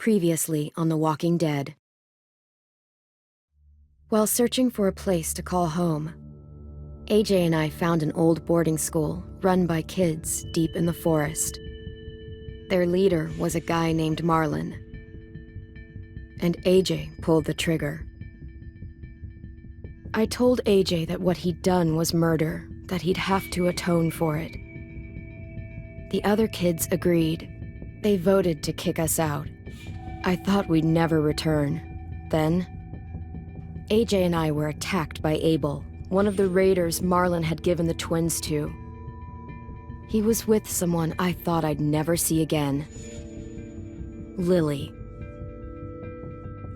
Previously on The Walking Dead. While searching for a place to call home, AJ and I found an old boarding school run by kids deep in the forest. Their leader was a guy named Marlon, and AJ pulled the trigger. I told AJ that what he'd done was murder, that he'd have to atone for it. The other kids agreed. They voted to kick us out. I thought we'd never return. Then, AJ and I were attacked by Abel, one of the raiders Marlon had given the twins to. He was with someone I thought I'd never see again. Lilly.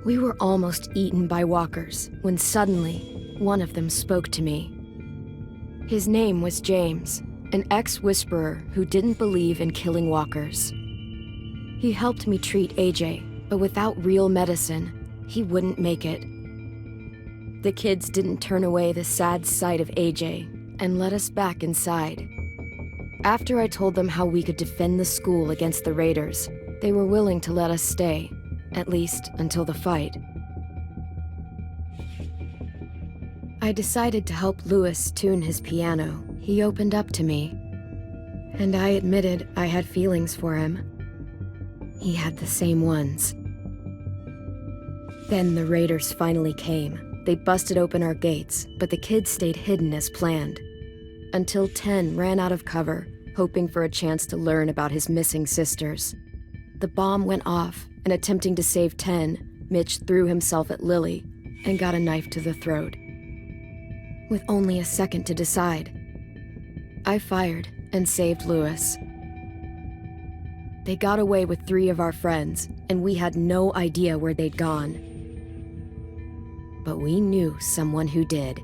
We were almost eaten by walkers when suddenly one of them spoke to me. His name was James, an ex-whisperer who didn't believe in killing walkers. He helped me treat AJ, but without real medicine, he wouldn't make it. The kids didn't turn away the sad sight of AJ and let us back inside. After I told them how we could defend the school against the raiders, they were willing to let us stay, at least until the fight. I decided to help Louis tune his piano. He opened up to me, and I admitted I had feelings for him. He had the same ones. Then the raiders finally came. They busted open our gates, but the kids stayed hidden as planned. Until 10 ran out of cover, hoping for a chance to learn about his missing sisters. The bomb went off, and attempting to save 10, Mitch threw himself at Lilly and got a knife to the throat. With only a second to decide, I fired and saved Louis. They got away with 3 of our friends, and we had no idea where they'd gone. But we knew someone who did.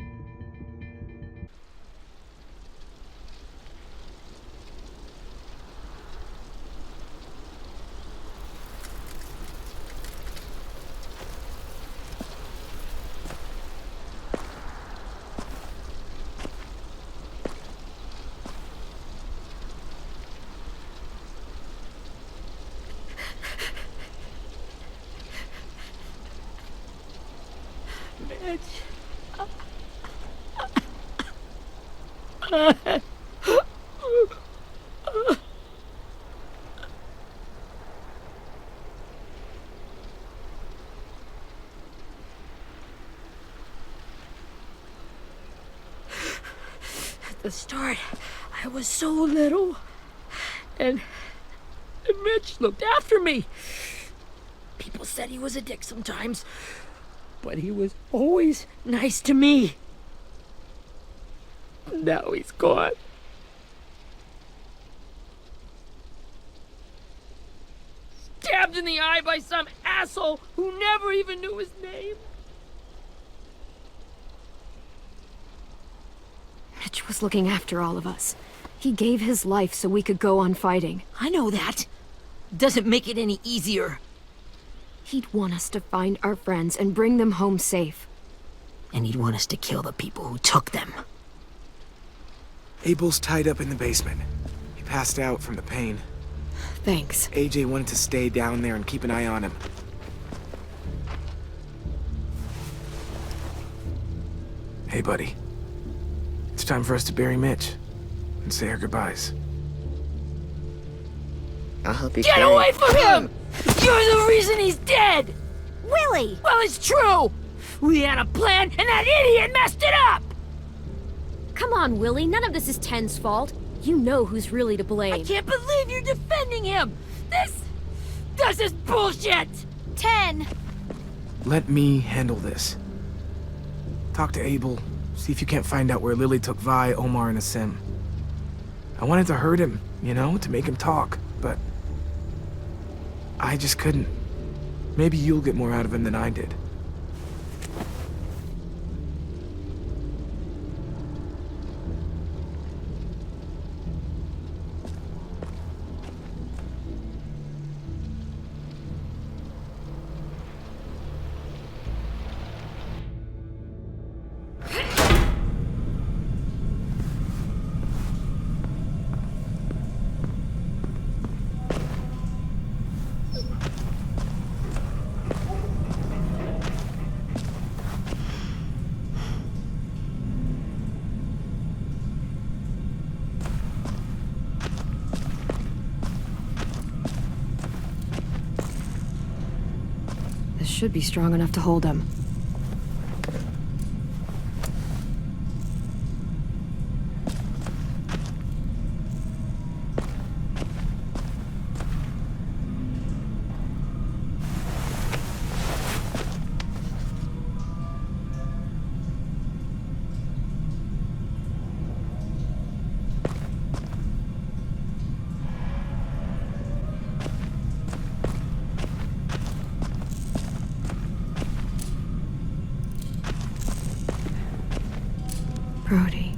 At the start, I was so little, and Mitch looked after me. People said he was a dick sometimes, but he was always nice to me. Now he's gone. Stabbed in the eye by some asshole who never even knew his name. Mitch was looking after all of us. He gave his life so we could go on fighting. I know that. Doesn't make it any easier. He'd want us to find our friends and bring them home safe. And he'd want us to kill the people who took them. Abel's tied up in the basement. He passed out from the pain. Thanks. AJ wanted to stay down there and keep an eye on him. Hey, buddy. It's time for us to bury Mitch and say our goodbyes. I'll help you Get carry. away from him! You're the reason he's dead! Willie! Well, it's true! We had a plan, and that idiot messed it up! Come on, Willie. None of this is Ten's fault. You know who's really to blame. I can't believe you're defending him! This is bullshit! 10! Let me handle this. Talk to Abel. See if you can't find out where Lilly took Vi, Omar, and Asim. I wanted to hurt him, you know, to make him talk, but I just couldn't. Maybe you'll get more out of him than I did. should be strong enough to hold him. Brody.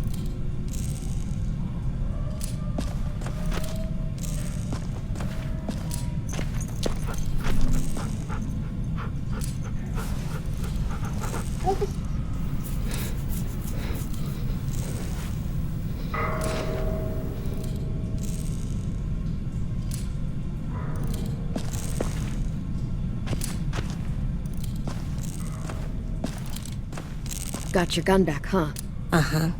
Got your gun back, huh? Uh-huh.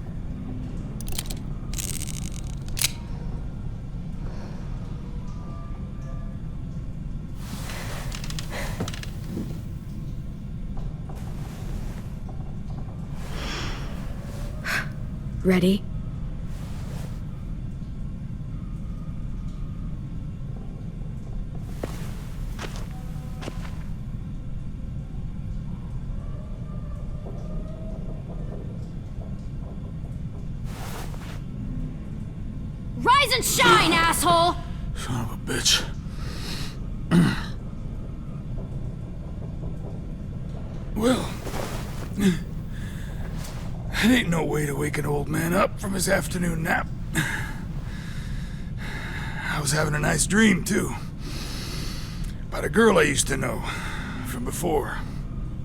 Ready? Rise and shine, asshole! Son of a bitch. Well, that ain't no way to wake an old man up from his afternoon nap. I was having a nice dream, too. About a girl I used to know from before.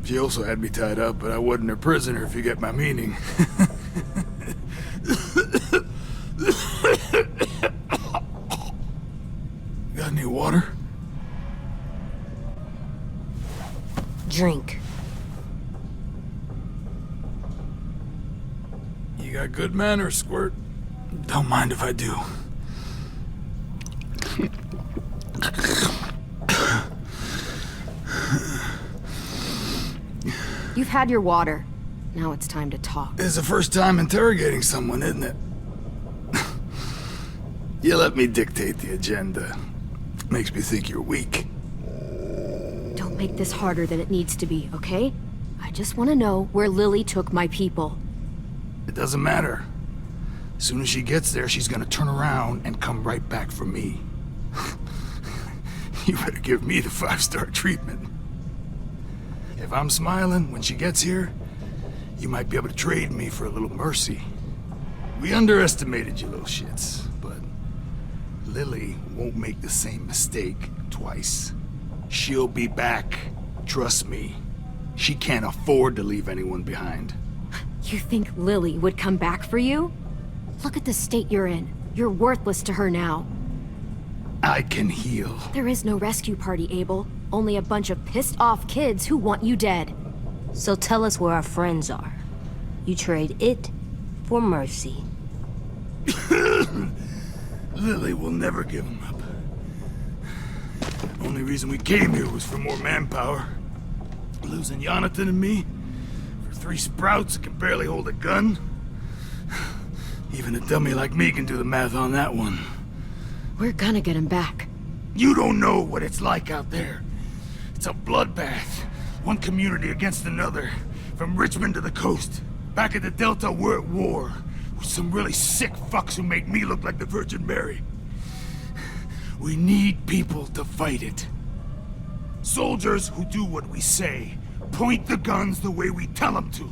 She also had me tied up, but I wasn't her prisoner, if you get my meaning. Got any water? Drink. You got good manners, Squirt. Don't mind if I do. You've had your water. Now it's time to talk. It's the first time interrogating someone, isn't it? You let me dictate the agenda. Makes me think you're weak. Don't make this harder than it needs to be, okay? I just want to know where Lilly took my people. It doesn't matter. As soon as she gets there, she's gonna turn around and come right back for me. You better give me the 5-star treatment. If I'm smiling when she gets here, you might be able to trade me for a little mercy. We underestimated you little shits, but Lilly won't make the same mistake twice. She'll be back. Trust me. She can't afford to leave anyone behind. You think Lilly would come back for you? Look at the state you're in. You're worthless to her now. I can heal. There is no rescue party, Abel. Only a bunch of pissed-off kids who want you dead. So tell us where our friends are. You trade it for mercy. Lilly will never give him up. Only reason we came here was for more manpower. Losing Jonathan and me for 3 sprouts that can barely hold a gun. Even a dummy like me can do the math on that one. We're gonna get him back. You don't know what it's like out there. It's a bloodbath. One community against another. From Richmond to the coast. Back at the Delta, we're at war. With some really sick fucks who make me look like the Virgin Mary. We need people to fight it. Soldiers who do what we say. Point the guns the way we tell them to.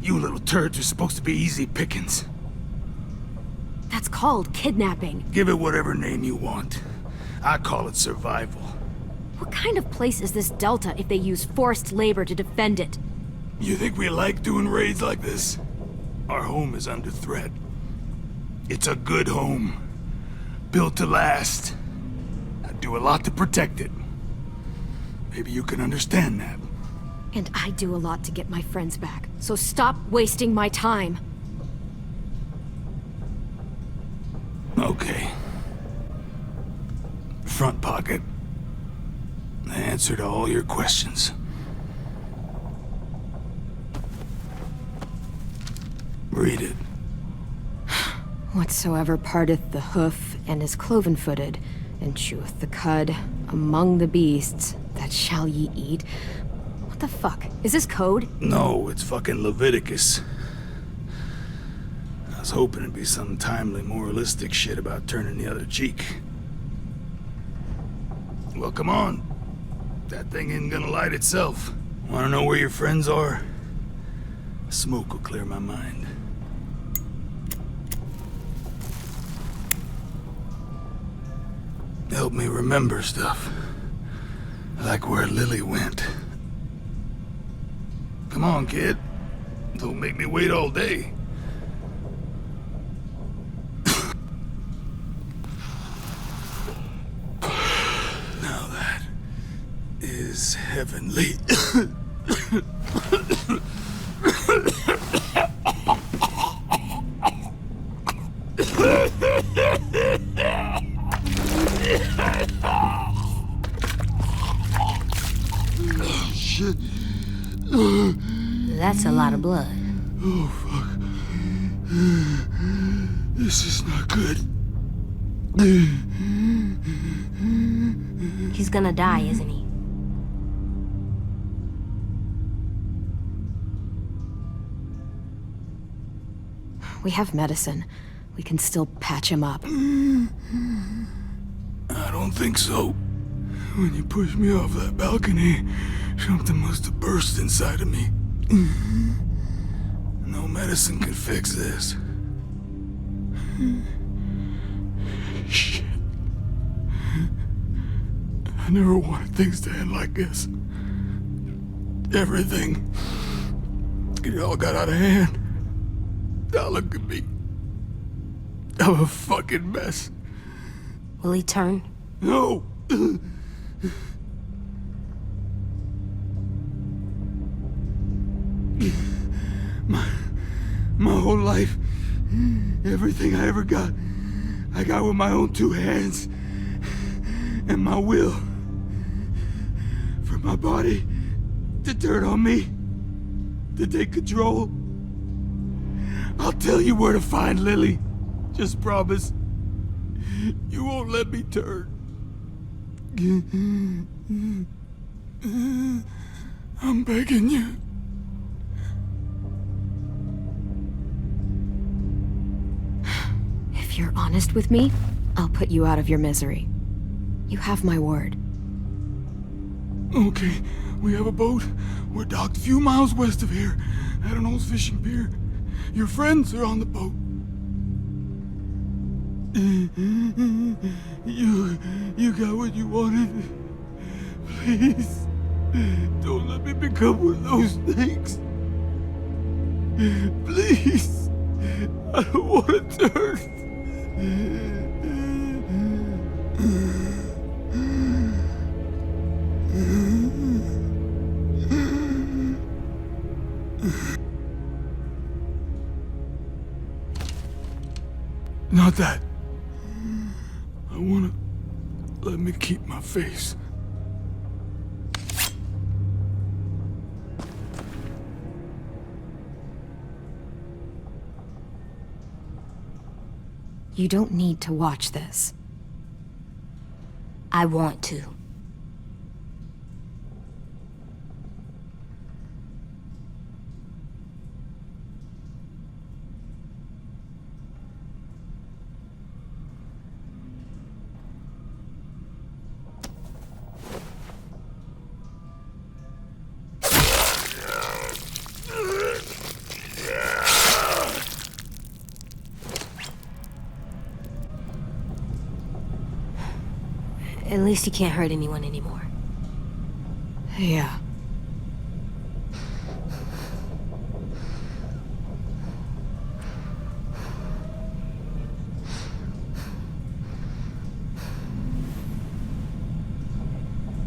You little turds are supposed to be easy pickings. That's called kidnapping. Give it whatever name you want. I call it survival. What kind of place is this Delta if they use forced labor to defend it? You think we like doing raids like this? Our home is under threat. It's a good home. Built to last. I'd do a lot to protect it. Maybe you can understand that. And I do a lot to get my friends back, so stop wasting my time. Okay. Front pocket. The answer to all your questions. breed it. Whatsoever parteth the hoof and is cloven-footed, and cheweth the cud among the beasts, that shall ye eat. What the fuck? Is this code? No, it's fucking Leviticus. I was hoping it'd be some timely, moralistic shit about turning the other cheek. Well, come on. That thing ain't gonna light itself. Wanna know where your friends are? Smoke will clear my mind. Help me remember stuff. Like where Lilly went. Come on, kid. Don't make me wait all day. Now that is heavenly. Shit. That's a lot of blood. Oh, fuck. This is not good. He's gonna die, isn't he? We have medicine. We can still patch him up. I don't think so. When you pushed me off that balcony, something must have burst inside of me. No medicine can fix this. Shit. I never wanted things to end like this. Everything. It all got out of hand. Now look at me. I'm a fucking mess. Will he turn? No! My whole life, everything I ever got, I got with my own two hands and my will. For my body to turn on me, to take control. I'll tell you where to find Lilly. Just promise. You won't let me turn. I'm begging you. If you're honest with me, I'll put you out of your misery. You have my word. Okay, we have a boat. We're docked a few miles west of here, at an old fishing pier. Your friends are on the boat. You got what you wanted. Please, don't let me become one of those things. Please, I don't want to turn. Not that. I wanna let me keep my face. You don't need to watch this. I want to. At least he can't hurt anyone anymore. Yeah.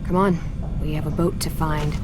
Come on, we have a boat to find.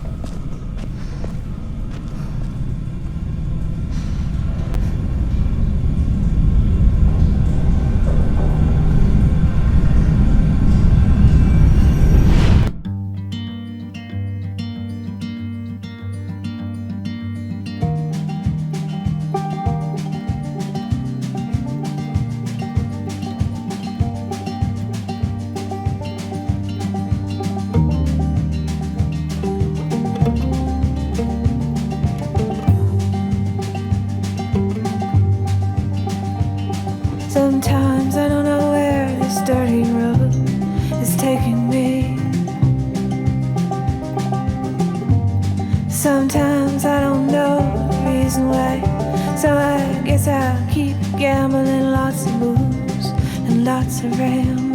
I'll keep gambling, lots of moves and lots of rambling.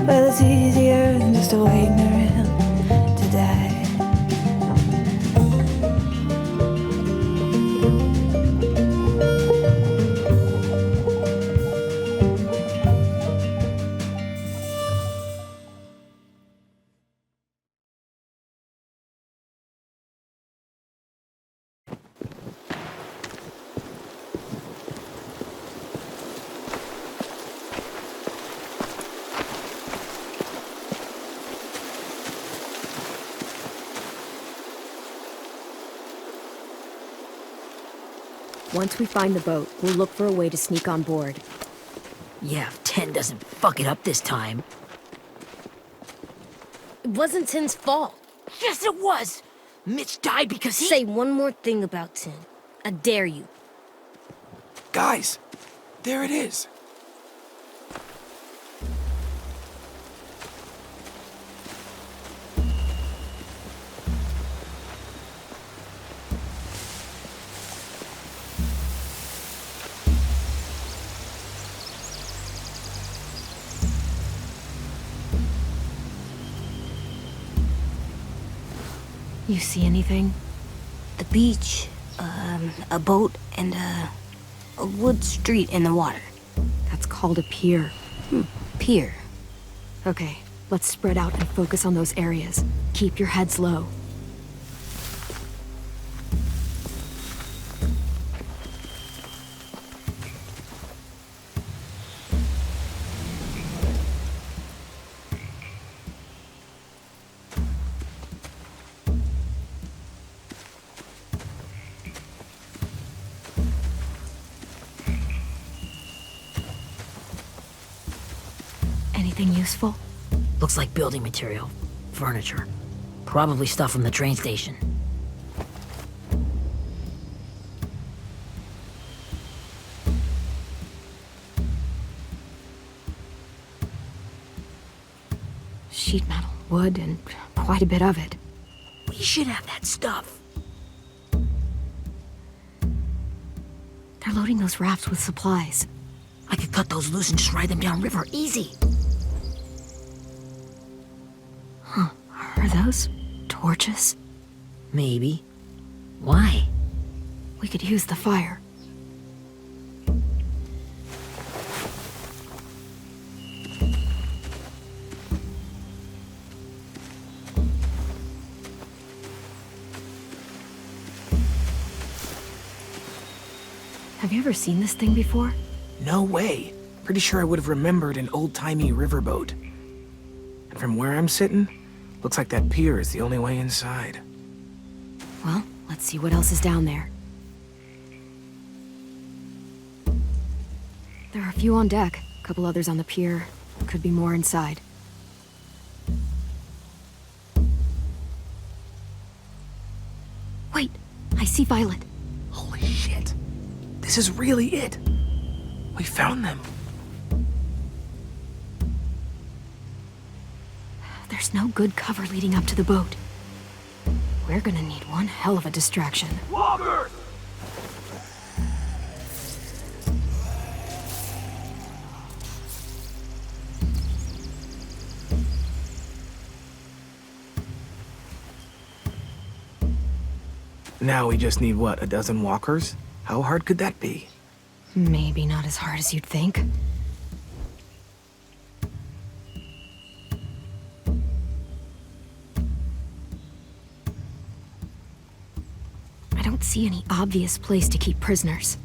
Well, it's easier than just waiting around to die. Once we find the boat, we'll look for a way to sneak on board. Yeah, if 10 doesn't fuck it up this time. It wasn't Tin's fault. Yes, it was! Mitch died because he... Say one more thing about Tin. I dare you. Guys, there it is. You see anything? The beach, a boat, and a wood street in the water. That's called a pier. Pier. Okay, let's spread out and focus on those areas. Keep your heads low. Anything useful? Looks like building material. Furniture. Probably stuff from the train station. Sheet metal, wood, and quite a bit of it. We should have that stuff. They're loading those rafts with supplies. I could cut those loose and just ride them downriver. Easy. Are those torches? Maybe. Why? We could use the fire. Have you ever seen this thing before? No way. Pretty sure I would have remembered an old-timey riverboat. And from where I'm sitting, looks like that pier is the only way inside. Well, let's see what else is down there. There are a few on deck, a couple others on the pier. Could be more inside. Wait, I see Violet. Holy shit. This is really it. We found them. There's no good cover leading up to the boat. We're gonna need one hell of a distraction. Walkers! Now we just need, what, a dozen walkers? How hard could that be? Maybe not as hard as you'd think. I don't see any obvious place to keep prisoners.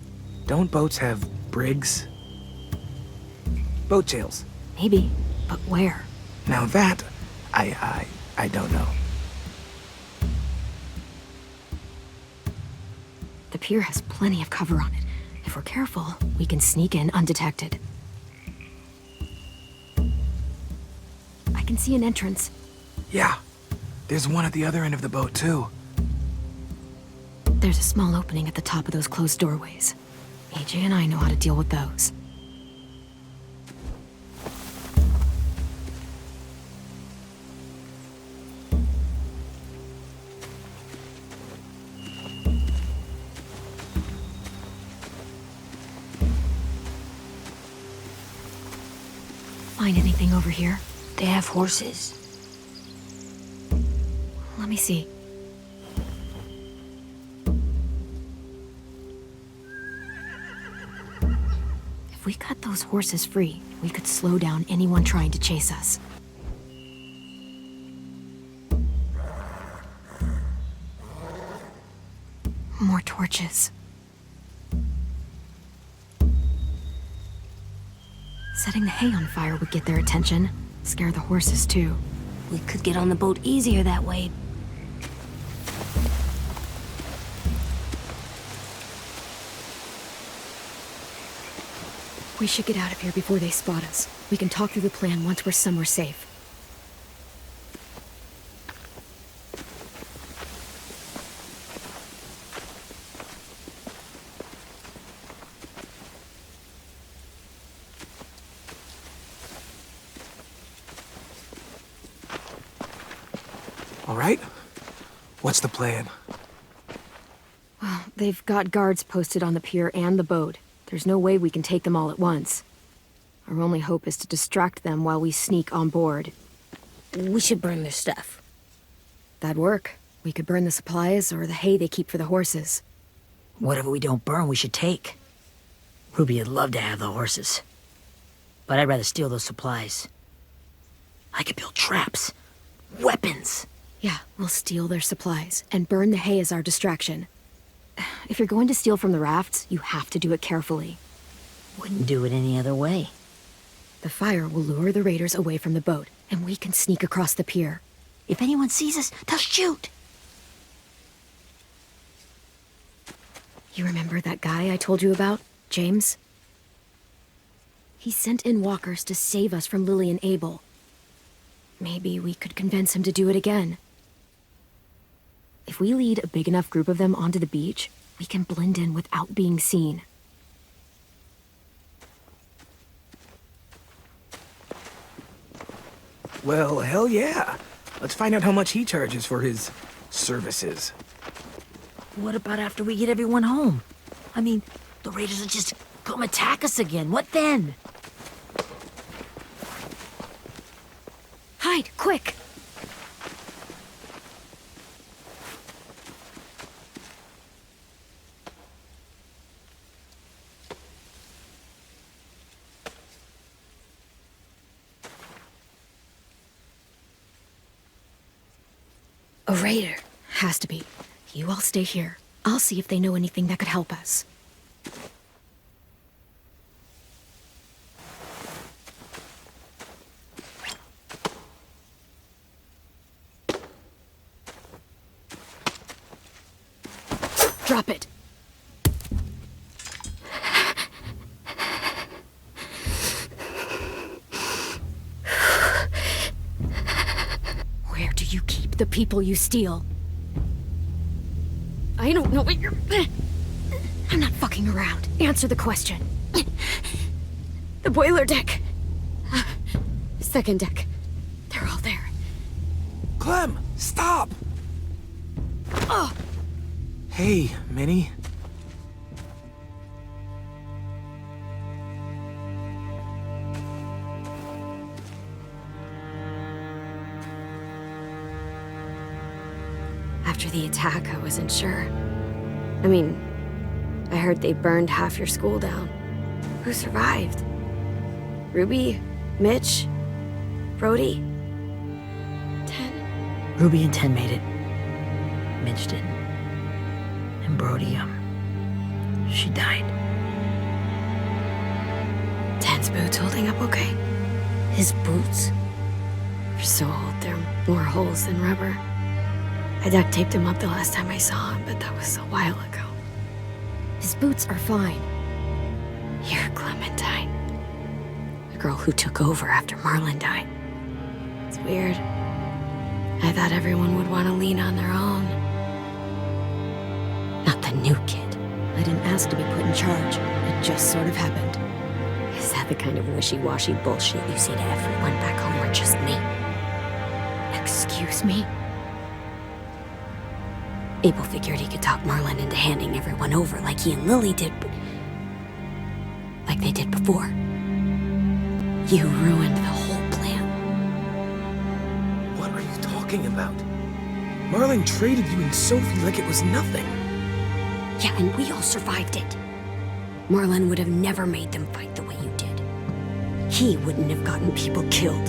Don't boats have brigs? Boat jails. Maybe, but where? Now that, I don't know. The pier has plenty of cover on it. If we're careful, we can sneak in undetected. I can see an entrance. Yeah, there's one at the other end of the boat, too. There's a small opening at the top of those closed doorways. AJ and I know how to deal with those. find anything over here. They have horses. Let me see. If we cut those horses free, we could slow down anyone trying to chase us. More torches. Setting the hay on fire would get their attention. Scare the horses, too. We could get on the boat easier that way. We should get out of here before they spot us. We can talk through the plan once we're somewhere safe. All right? What's the plan? Well, they've got guards posted on the pier and the boat. There's no way we can take them all at once. Our only hope is to distract them while we sneak on board. We should burn their stuff. That'd work. We could burn the supplies or the hay they keep for the horses. Whatever we don't burn, we should take. Ruby would love to have the horses. But I'd rather steal those supplies. I could build traps. Weapons. Yeah, we'll steal their supplies and burn the hay as our distraction. If you're going to steal from the rafts, you have to do it carefully. Wouldn't do it any other way. The fire will lure the raiders away from the boat, and we can sneak across the pier. If anyone sees us, they'll shoot. You remember that guy I told you about, James? He sent in walkers to save us from Lilly and Abel. Maybe we could convince him to do it again. If we lead a big enough group of them onto the beach, we can blend in without being seen. Well, hell yeah. Let's find out how much he charges for his services. What about after we get everyone home? I mean, the raiders will just come attack us again. What then? Hide, quick! A raider. Has to be. You all stay here. I'll see if they know anything that could help us. Drop it. Where do you keep the people you steal? I don't know what you're... I'm not fucking around. Answer the question. The boiler deck. Second deck. They're all there. Clem, stop! Oh! Hey, Minnie. After the attack, I wasn't sure. I mean, I heard they burned half your school down. Who survived? Ruby? Mitch? Brody? 10? Ruby and 10 made it. Mitch didn't. And Brody, she died. 10's boots holding up okay? His boots? They're so old, there are more holes than rubber. I duct taped him up the last time I saw him, but that was a while ago. His boots are fine. You're Clementine. The girl who took over after Marlon died. It's weird. I thought everyone would want to lean on their own. Not the new kid. I didn't ask to be put in charge. It just sort of happened. Is that the kind of wishy-washy bullshit you say to everyone back home or just me? Excuse me? Abel figured he could talk Marlon into handing everyone over like he and Lilly did, but... like they did before. You ruined the whole plan. What are you talking about? Marlon traded you and Sophie like it was nothing. Yeah, and we all survived it. Marlon would have never made them fight the way you did. He wouldn't have gotten people killed.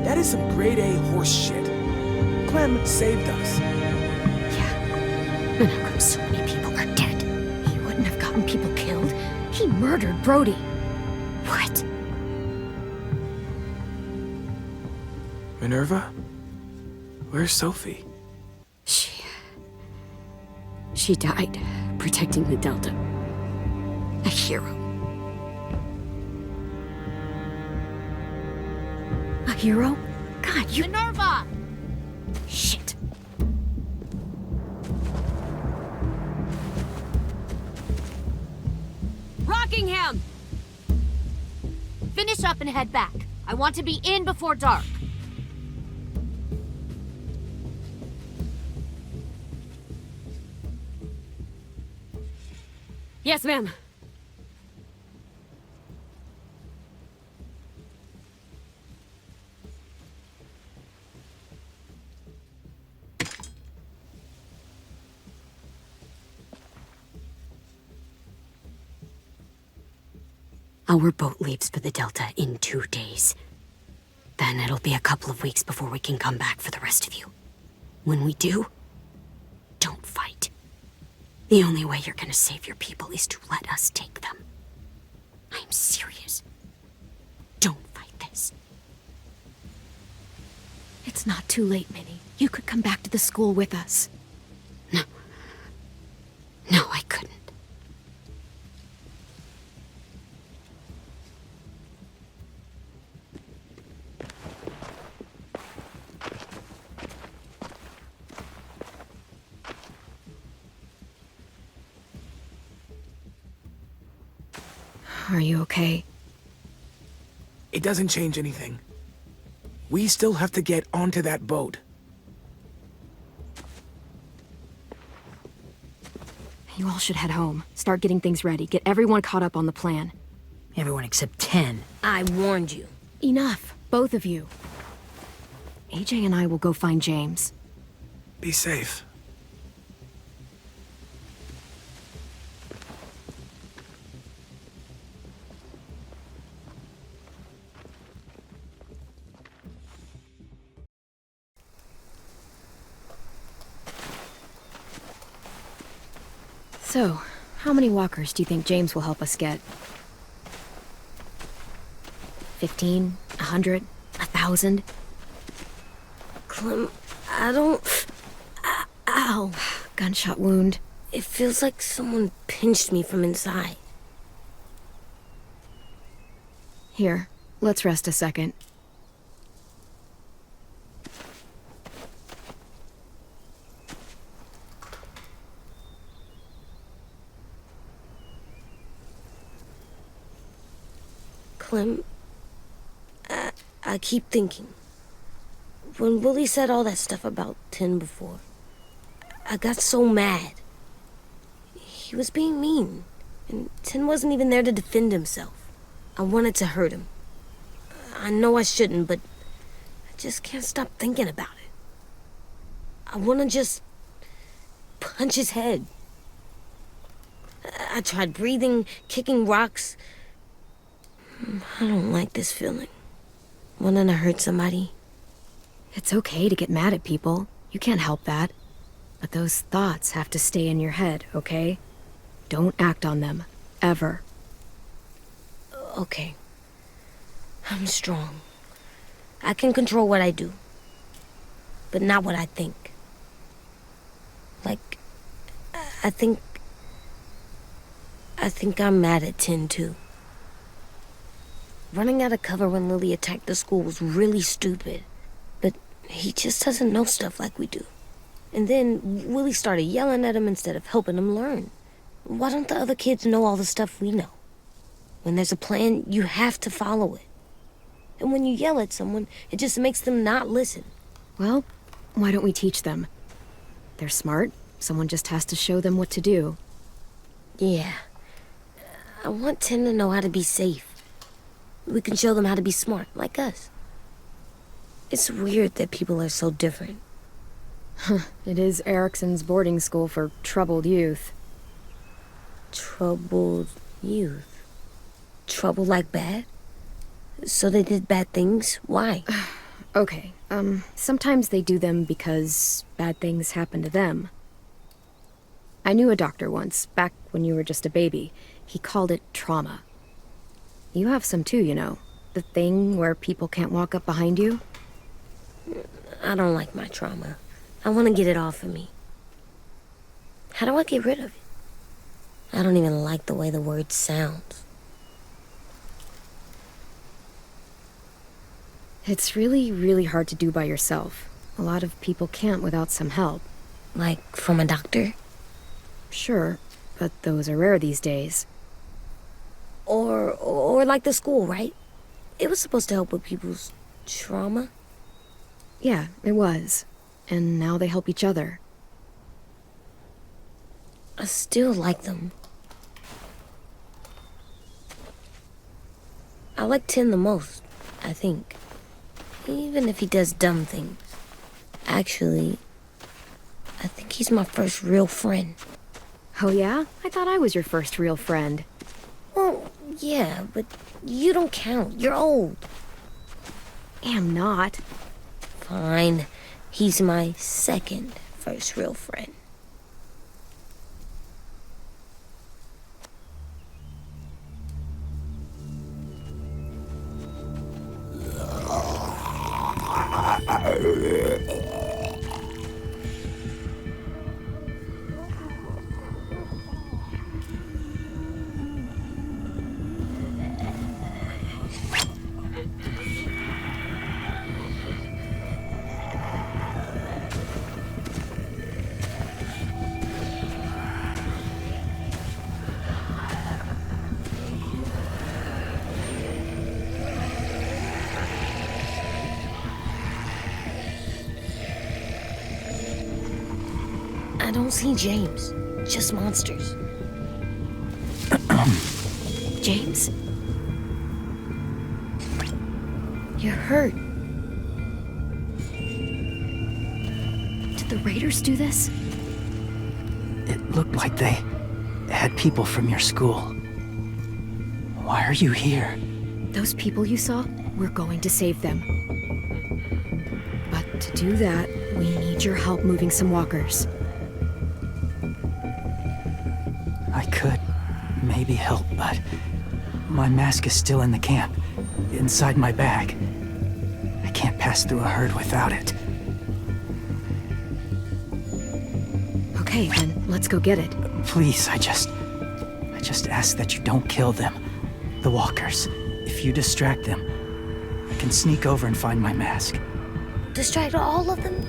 That is some grade A horse shit. Clem saved us. Yeah, and how come so many people are dead? He wouldn't have gotten people killed. He murdered Brody. What? Minerva? Where's Sophie? She died protecting the Delta. A hero. A hero? God, you... Minerva! Shit. Rockingham! Finish up and head back. I want to be in before dark. Yes, ma'am. Our boat leaves for the Delta in 2 days. Then it'll be a couple of weeks before we can come back for the rest of you. When we do, don't fight. The only way you're gonna save your people is to let us take them. I'm serious. Don't fight this. It's not too late, Minnie. You could come back to the school with us. No. No, I couldn't. Are you okay? It doesn't change anything. We still have to get onto that boat. You all should head home. Start getting things ready. Get everyone caught up on the plan. Everyone except 10. I warned you. Enough, both of you. AJ and I will go find James. Be safe. So, how many walkers do you think James will help us get? 15? 100? 1,000? Clem, I don't... Ow. Gunshot wound. It feels like someone pinched me from inside. Here, let's rest a second. Clem, I keep thinking. When Willie said all that stuff about 10 before, I got so mad. He was being mean, and 10 wasn't even there to defend himself. I wanted to hurt him. I know I shouldn't, but I just can't stop thinking about it. I want to just punch his head. I tried breathing, kicking rocks. I don't like this feeling. Wanting to hurt somebody. It's okay to get mad at people. You can't help that. But those thoughts have to stay in your head, okay? Don't act on them. Ever. Okay. I'm strong. I can control what I do. But not what I think. Like, I think I'm mad at 10 too. Running out of cover when Lilly attacked the school was really stupid. But he just doesn't know stuff like we do. And then Willie started yelling at him instead of helping him learn. Why don't the other kids know all the stuff we know? When there's a plan, you have to follow it. And when you yell at someone, it just makes them not listen. Well, why don't we teach them? They're smart. Someone just has to show them what to do. Yeah. I want Tim to know how to be safe. We can show them how to be smart, like us. It's weird that people are so different. It is Erickson's boarding school for troubled youth. Troubled youth? Trouble like bad? So they did bad things? Why? Okay, sometimes they do them because bad things happen to them. I knew a doctor once, back when you were just a baby. He called it trauma. You have some too, you know. The thing where people can't walk up behind you. I don't like my trauma. I want to get it off of me. How do I get rid of it? I don't even like the way the word sounds. It's really, really hard to do by yourself. A lot of people can't without some help. Like from a doctor? Sure, but those are rare these days. Or like the school, right? It was supposed to help with people's trauma. Yeah, it was. And now they help each other. I still like them. I like Tin the most, I think. Even if he does dumb things. Actually, I think he's my first real friend. Oh yeah? I thought I was your first real friend. Well, yeah, but you don't count. You're old. Am not. Fine. He's my second first real friend. I don't see James, just monsters. James? You're hurt. Did the raiders do this? It looked like they had people from your school. Why are you here? Those people you saw, we're going to save them. But to do that, we need your help moving some walkers. I could maybe help, but my mask is still in the camp, inside my bag. I can't pass through a herd without it. Okay, then let's go get it. Please, I just ask that you don't kill them. The walkers. If you distract them, I can sneak over and find my mask. Distract all of them?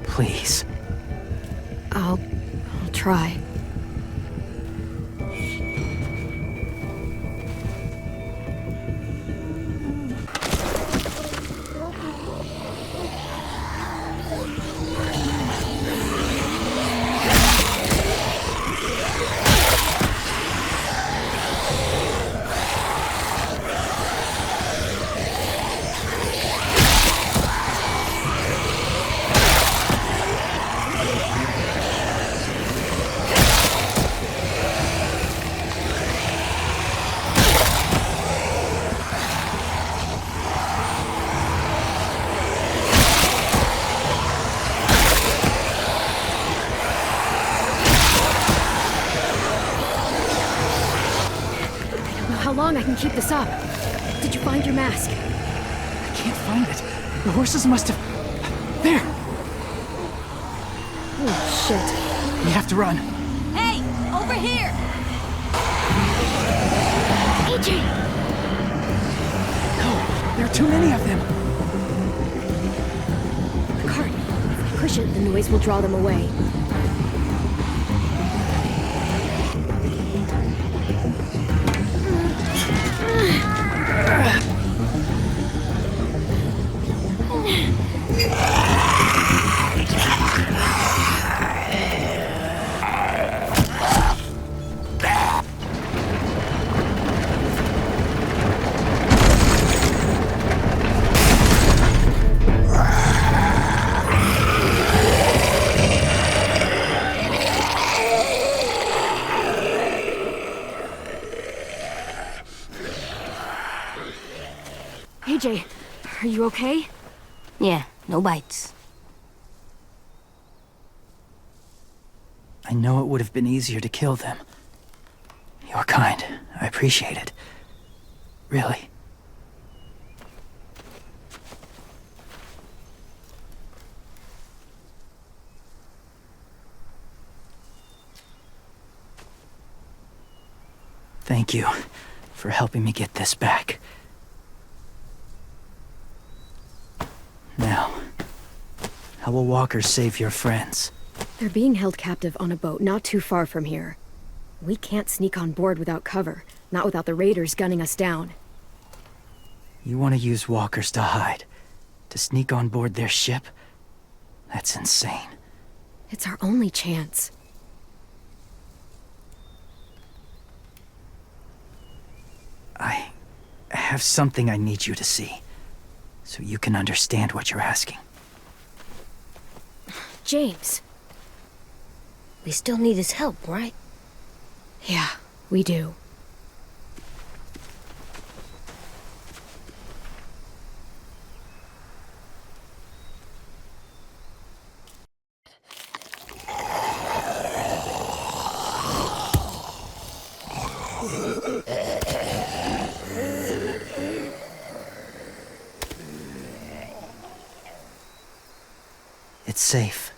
Please. I'll try. How long I can keep this up? Did you find your mask? I can't find it. The horses must have... There! Oh, shit. We have to run. Hey, over here! AJ! No, there are too many of them. The cart. If we push it, the noise will draw them away. AJ, are you okay? Yeah, no bites. I know it would have been easier to kill them. You're kind. I appreciate it. Really. Thank you for helping me get this back. Now, how will walkers save your friends? They're being held captive on a boat not too far from here. We can't sneak on board without cover, not without the raiders gunning us down. You want to use walkers to hide? To sneak on board their ship? That's insane. It's our only chance. I have something I need you to see, so you can understand what you're asking. James. We still need his help, right? Yeah, we do. It's safe.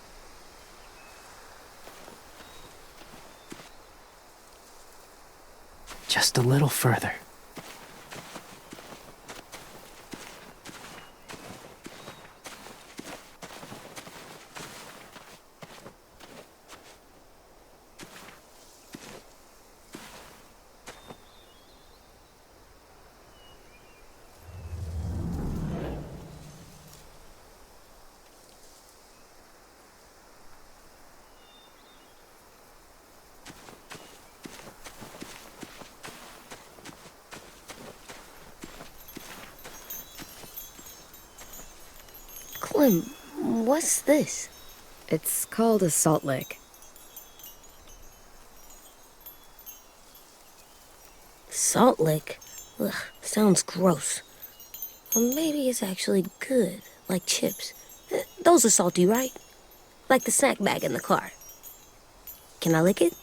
Just a little further. Clem, what's this? It's called a salt lick. Salt lick? Ugh, sounds gross. Or maybe it's actually good, like chips. Those are salty, right? Like the snack bag in the car. Can I lick it?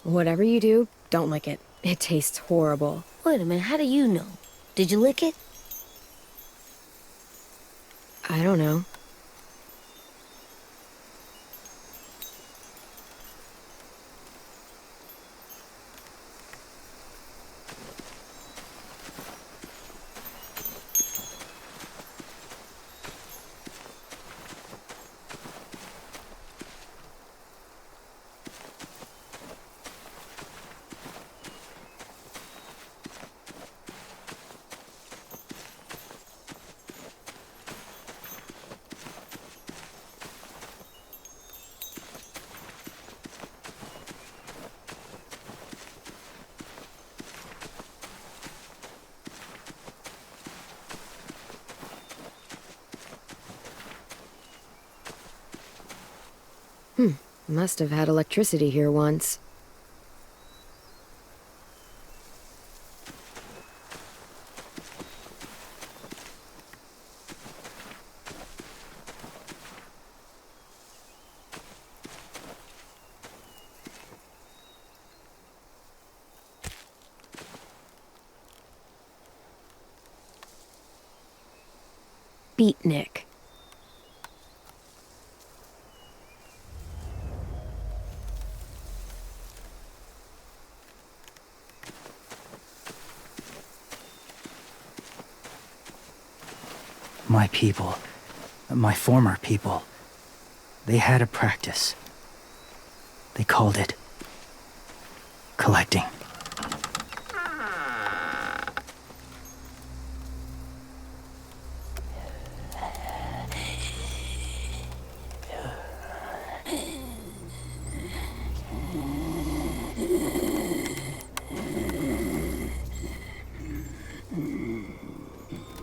Whatever you do, don't lick it. It tastes horrible. Wait a minute, how do you know? Did you lick it? I don't know. Must have had electricity here once. Beatnik. My people, my former people, they had a practice. They called it collecting.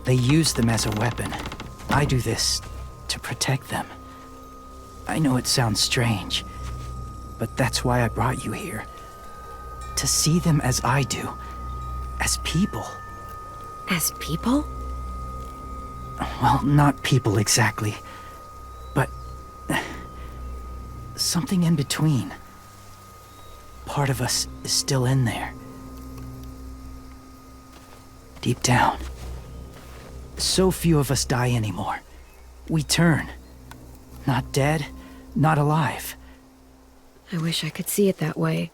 They use them as a weapon. I do this to protect them. I know it sounds strange, but that's why I brought you here. To see them as I do, as people. As people? Well, not people exactly, but something in between. Part of us is still in there. Deep down. So few of us die anymore. We turn. Not dead, not alive. I wish I could see it that way.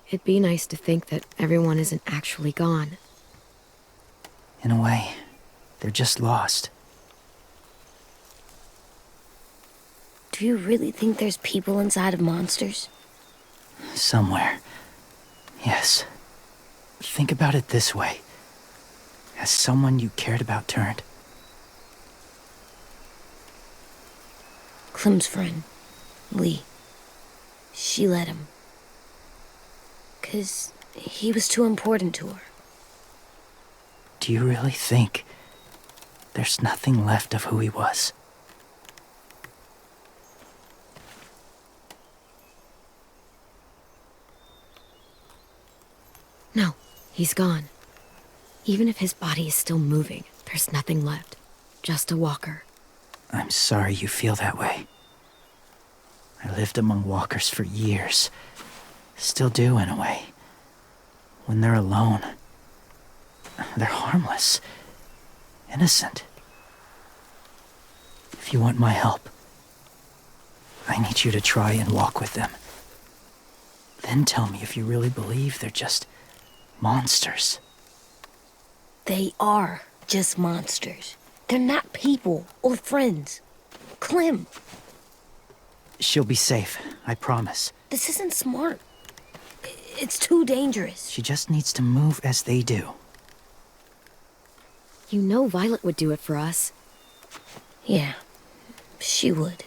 It'd be nice to think that everyone isn't actually gone. In a way, they're just lost. Do you really think there's people inside of monsters? Somewhere. Yes. Think about it this way. Has someone you cared about turned? Clem's friend, Lee. She let him. 'Cause he was too important to her. Do you really think there's nothing left of who he was? No, he's gone. Even if his body is still moving, there's nothing left. Just a walker. I'm sorry you feel that way. I lived among walkers for years. Still do, in a way. When they're alone, they're harmless. Innocent. If you want my help, I need you to try and walk with them. Then tell me if you really believe they're just monsters. They are just monsters. They're not people or friends. Clem, She'll be safe, I promise. this isn't smart. It's too dangerous. She just needs to move as they do. You know Violet would do it for us. Yeah, she would.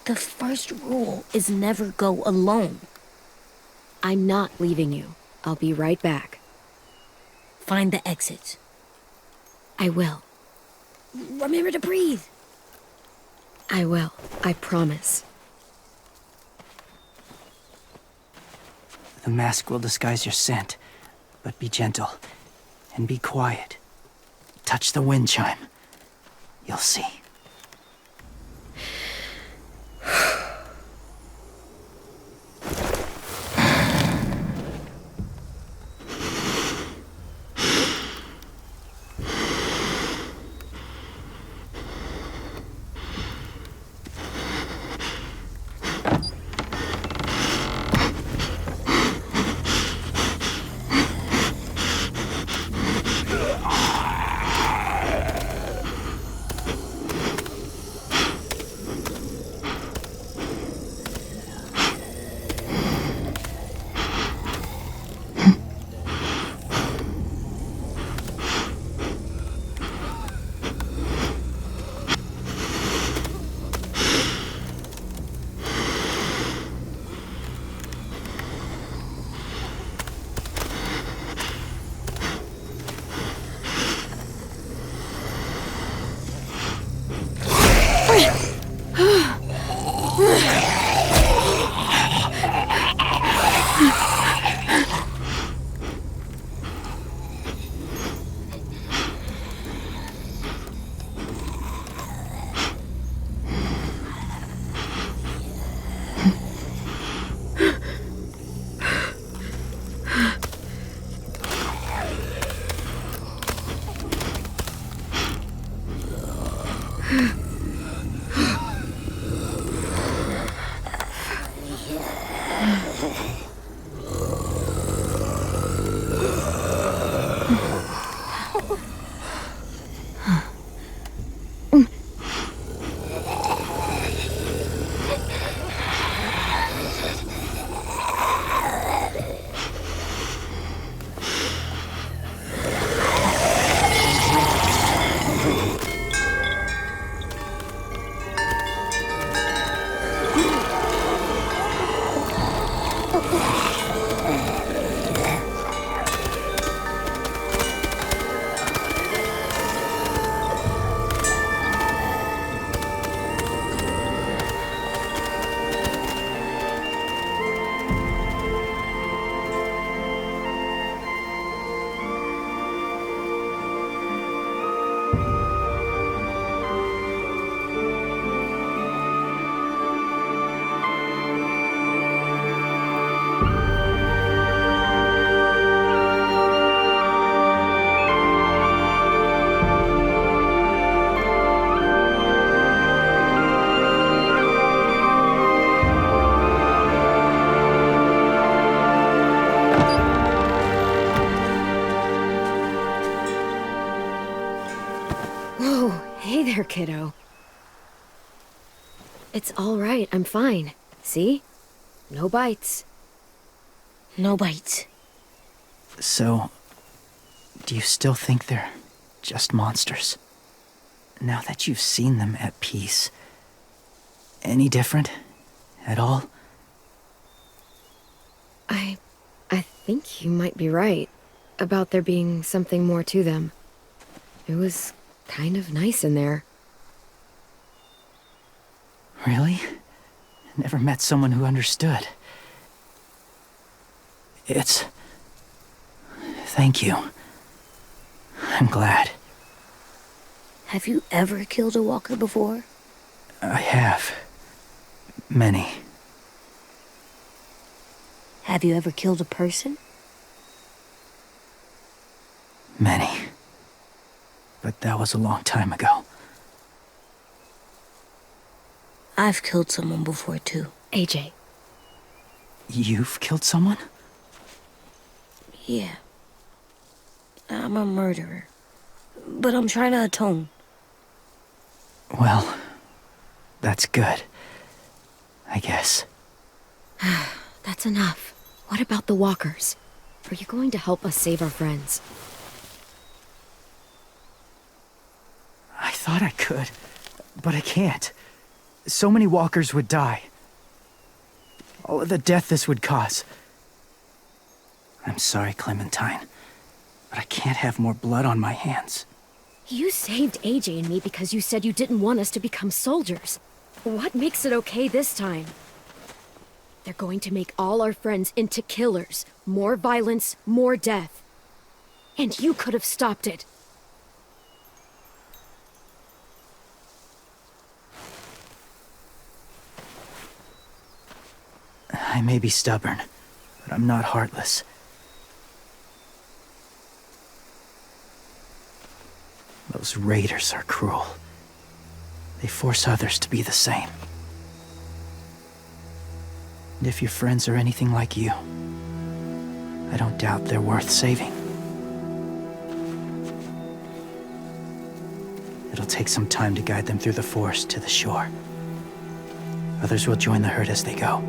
The first rule is never go alone. I'm not leaving you. I'll be right back. Find the exits. I will. Remember to breathe. I will. I promise. The mask will disguise your scent, but be gentle and be quiet. Touch the wind chime. You'll see. kiddo. It's all right, I'm fine. See? No bites. No bites. So, do you still think they're just monsters? Now that you've seen them at peace, any different at all? I think you might be right about there being something more to them. It was kind of nice in there. Really? Never met someone who understood. Thank you. I'm glad. Have you ever killed a walker before? I have. Many. Have you ever killed a person? Many. But that was a long time ago. I've killed someone before, too. AJ. You've killed someone? Yeah. I'm a murderer. But I'm trying to atone. Well, that's good. I guess. That's enough. What about the walkers? Are you going to help us save our friends? I thought I could, but I can't. So many walkers would die. All of the death this would cause. I'm sorry, Clementine, but I can't have more blood on my hands. You saved AJ and me because you said you didn't want us to become soldiers. What makes it okay this time? They're going to make all our friends into killers. More violence, more death. And you could have stopped it. I may be stubborn, but I'm not heartless. Those raiders are cruel. They force others to be the same. And if your friends are anything like you, I don't doubt they're worth saving. It'll take some time to guide them through the forest to the shore. Others will join the herd as they go.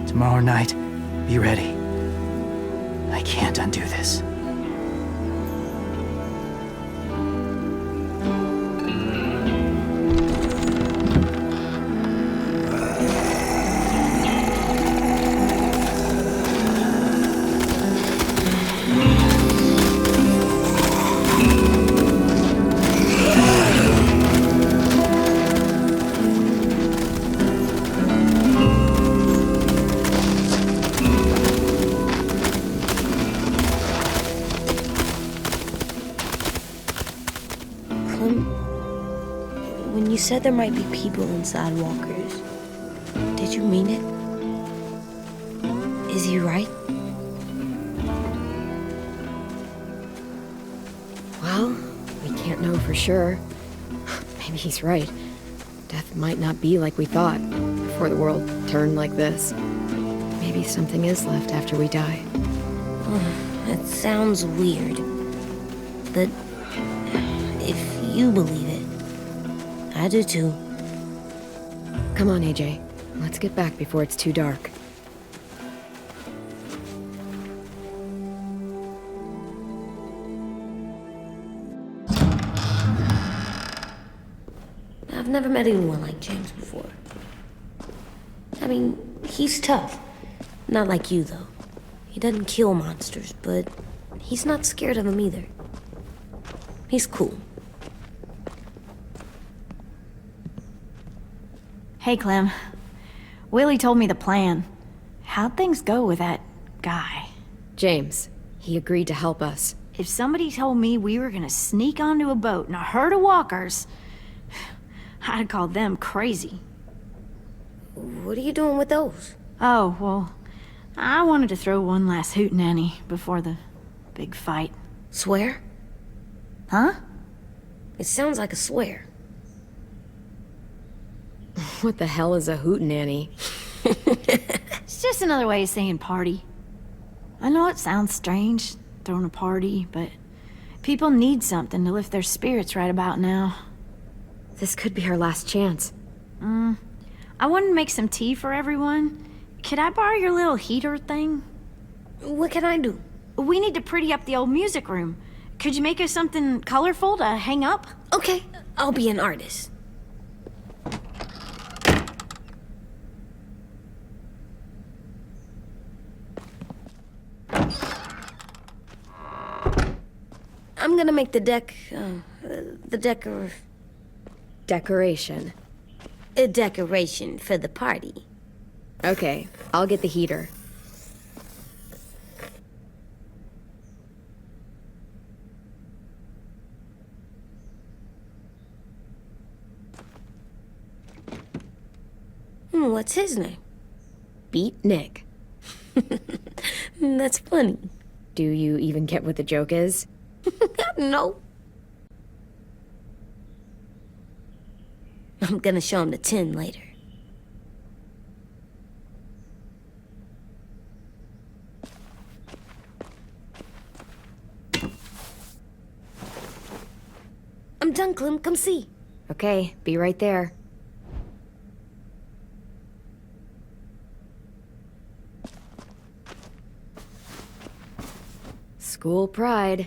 Tomorrow night, be ready. I can't undo this. When you said there might be people inside walkers, did you mean it? Is he right? Well, we can't know for sure. Maybe he's right. Death might not be like we thought before the world turned like this. Maybe something is left after we die. That sounds weird. But if you believe it, I do too. Come on, AJ. Let's get back before it's too dark. I've never met anyone like James before. I mean, he's tough. Not like you, though. He doesn't kill monsters, but he's not scared of them either. He's cool. Hey, Clem. Willie told me the plan. How'd things go with that guy? James, he agreed to help us. If somebody told me we were gonna sneak onto a boat in a herd of walkers, I'd call them crazy. What are you doing with those? Oh, well, I wanted to throw one last hootenanny before the big fight. Swear? Huh? It sounds like a swear. What the hell is a hootenanny? It's just another way of saying party. I know it sounds strange, throwing a party, but people need something to lift their spirits right about now. This could be our last chance. I wanted to make some tea for everyone. Could I borrow your little heater thing? What can I do? We need to pretty up the old music room. Could you make us something colorful to hang up? Okay, I'll be an artist. I'm gonna make the Decoration. a decoration for the party. Okay, I'll get the heater. What's his name? Beat Nick. That's funny. Do you even get what the joke is? No. I'm gonna show him the tin later. I'm done, Clem. Come see. Okay, be right there. School pride.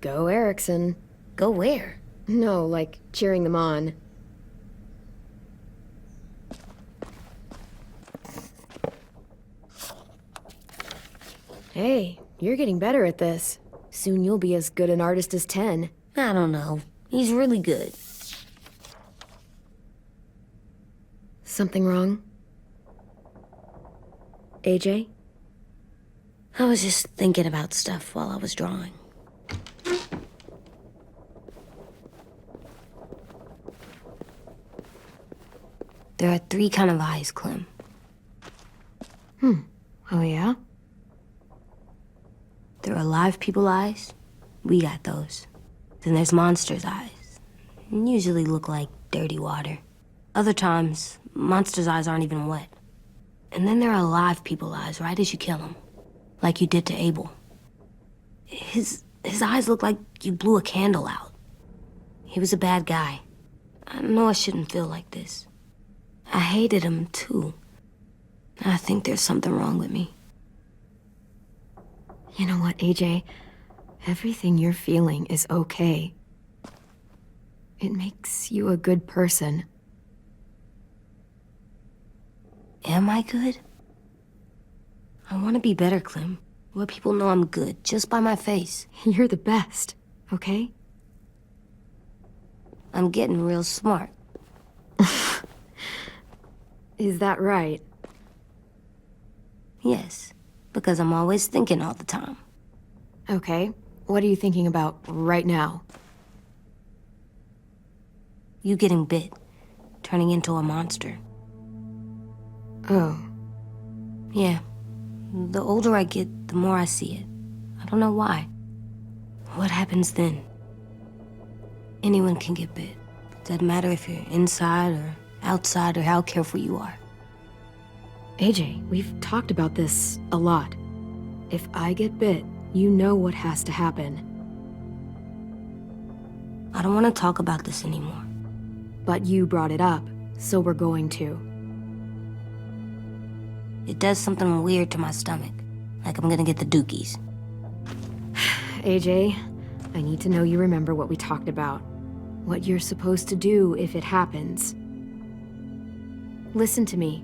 Go Erickson. Go where? No, like cheering them on. Hey, you're getting better at this. Soon you'll be as good an artist as 10. I don't know. He's really good. Something wrong? AJ? I was just thinking about stuff while I was drawing. There are 3 kind of eyes, Clem. Oh yeah? There are live people eyes. We got those. Then there's monsters' eyes. Usually look like dirty water. Other times, monsters' eyes aren't even wet. And then there are live people eyes right as you kill them. Like you did to Abel. His eyes look like you blew a candle out. He was a bad guy. I know I shouldn't feel like this. I hated him, too. I think there's something wrong with me. You know what, AJ? Everything you're feeling is okay. It makes you a good person. Am I good? I want to be better, Clem. Let people know I'm good, just by my face. You're the best, okay? I'm getting real smart. Is that right? Yes, because I'm always thinking all the time. Okay, what are you thinking about right now? You getting bit, turning into a monster. Oh. Yeah. The older I get, the more I see it. I don't know why. What happens then? Anyone can get bit. Doesn't matter if you're inside or outside or how careful you are. AJ, we've talked about this a lot. If I get bit, you know what has to happen. I don't want to talk about this anymore. But you brought it up, so we're going to. It does something weird to my stomach. Like I'm gonna get the dookies. AJ, I need to know you remember what we talked about. What you're supposed to do if it happens. Listen to me.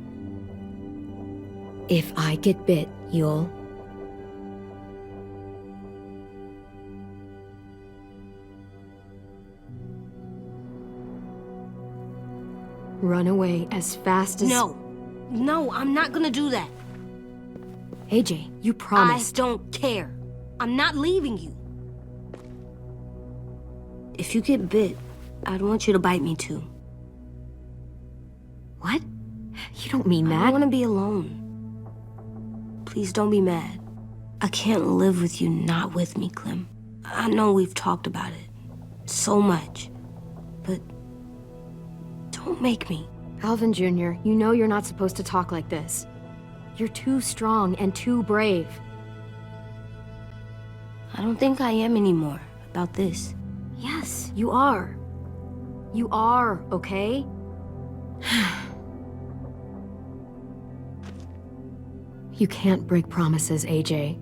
If I get bit, you'll... run away as fast as... No, I'm not gonna do that. AJ, you promised. I don't care. I'm not leaving you. If you get bit, I'd want you to bite me too. What? You don't mean I that. don't want to be alone. Please don't be mad. I can't live with you not with me, Clem. I know we've talked about it so much, but don't make me. Alvin Jr., you know you're not supposed to talk like this. You're too strong and too brave. don't think I am anymore about this. Yes, you are. You are, okay? You can't break promises, AJ.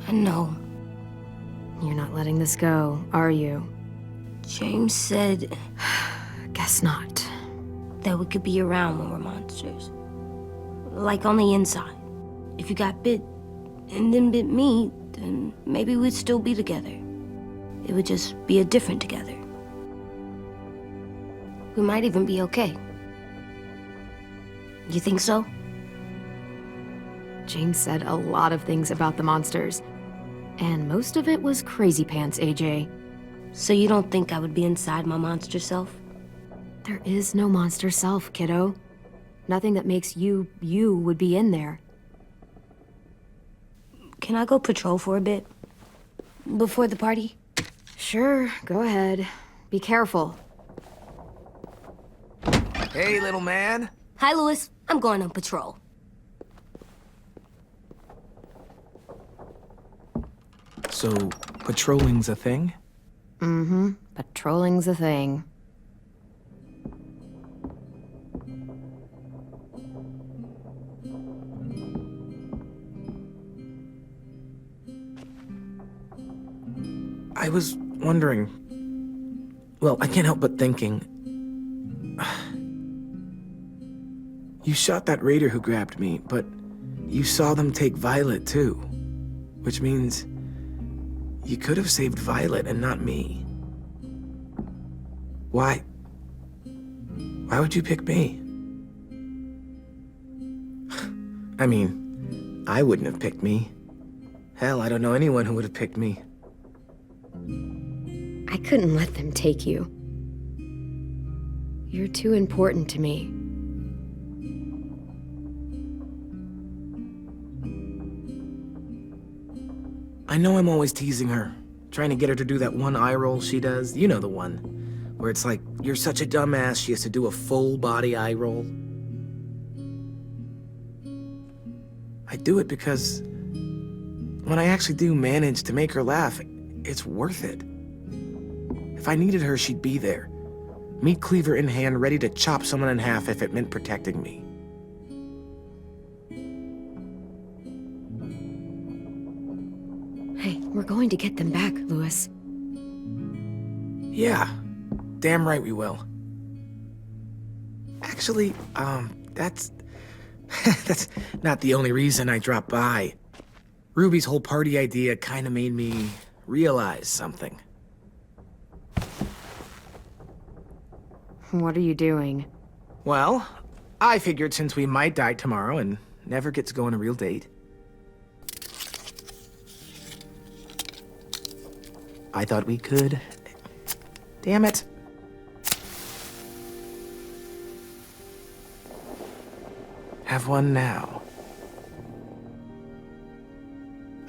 I know. You're not letting this go, are you? James said Guess not. that we could be around when we're monsters. Like on the inside. If you got bit and then bit me, then maybe we'd still be together. It would just be a different together. We might even be okay. You think so? James said a lot of things about the monsters. And most of it was crazy pants, AJ. So you don't think I would be inside my monster self? There is no monster self, kiddo. Nothing that makes you would be in there. Can I go patrol for a bit? Before the party? Sure, go ahead. Be careful. Hey, little man. Hi, Louis. I'm going on patrol. So, patrolling's a thing? Mm-hmm. Patrolling's a thing. I was wondering... Well, I can't help but thinking... You shot that raider who grabbed me, but you saw them take Violet too. Which means... you could have saved Violet and not me. Why? Why would you pick me? I mean, I wouldn't have picked me. Hell, I don't know anyone who would have picked me. I couldn't let them take you. You're too important to me. I know I'm always teasing her, trying to get her to do that one eye roll she does. You know the one, where it's like, you're such a dumbass, she has to do a full body eye roll. I do it because when I actually do manage to make her laugh, it's worth it. If I needed her, she'd be there. Meat cleaver in hand, ready to chop someone in half if it meant protecting me. Hey, we're going to get them back, Louis. Yeah, damn right we will. Actually, that's... that's not the only reason I dropped by. Ruby's whole party idea kind of made me realize something. What are you doing? Well, I figured since we might die tomorrow and never get to go on a real date, I thought we could... Damn it. Have one now.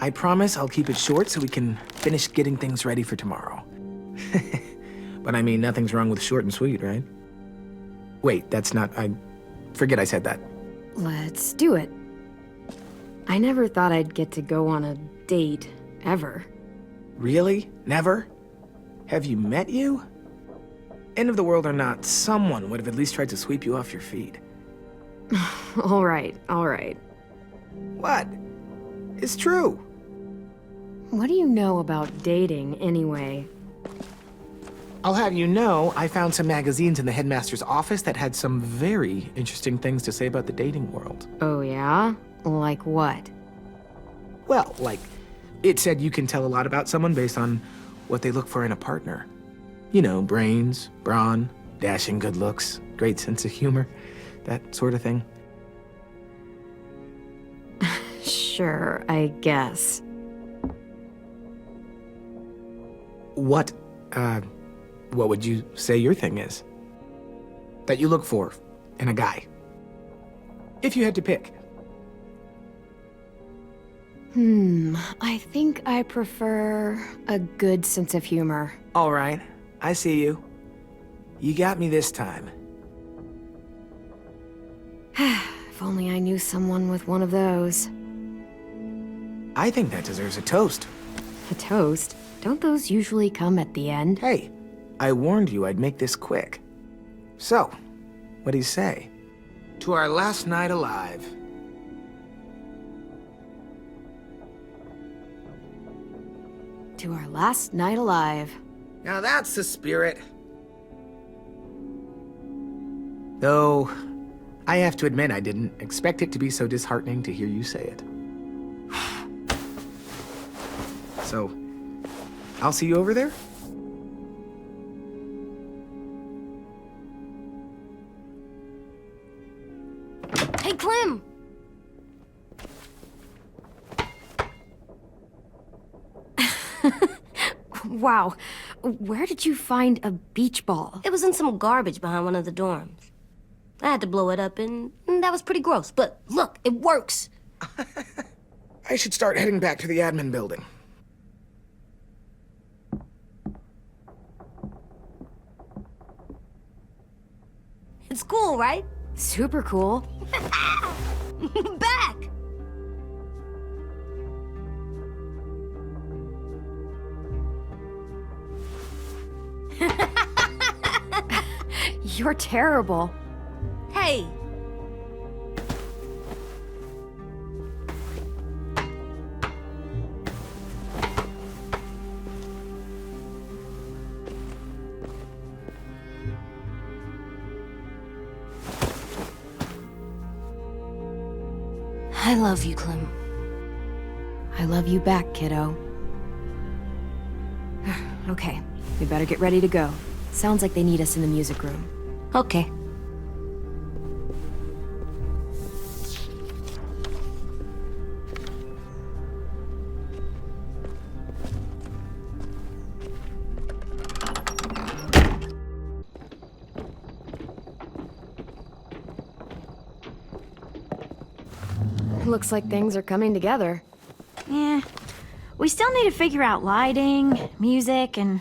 I promise I'll keep it short so we can finish getting things ready for tomorrow. But I mean, nothing's wrong with short and sweet, right? Wait, that's not... Forget I said that. Let's do it. I never thought I'd get to go on a date, ever. Really? Never? Have you met you? End of the world or not, someone would have at least tried to sweep you off your feet. All right, all right. What? It's true. What do you know about dating, anyway? I'll have you know, I found some magazines in the headmaster's office that had some very interesting things to say about the dating world. Oh, yeah? Like what? Well, like, it said you can tell a lot about someone based on what they look for in a partner. You know, brains, brawn, dashing good looks, great sense of humor, that sort of thing. Sure, I guess. What would you say your thing is? That you look for in a guy? If you had to pick. I think I prefer a good sense of humor. All right, I see you. You got me this time. If only I knew someone with one of those. I think that deserves a toast. A toast? Don't those usually come at the end? Hey, I warned you I'd make this quick. So, what do you say? To our last night alive. To our last night alive. Now that's the spirit. Though, I have to admit I didn't expect it to be so disheartening to hear you say it. So, I'll see you over there? Hey, Clem! Wow. Where did you find a beach ball? It was in some garbage behind one of the dorms. I had to blow it up, and that was pretty gross. But look, it works. I should start heading back to the admin building. It's cool, right? Super cool. Back! You're terrible. Hey! I love you, Clem. I love you back, kiddo. Okay, we better get ready to go. Sounds like they need us in the music room. Okay. Looks like things are coming together. Yeah. We still need to figure out lighting, music, and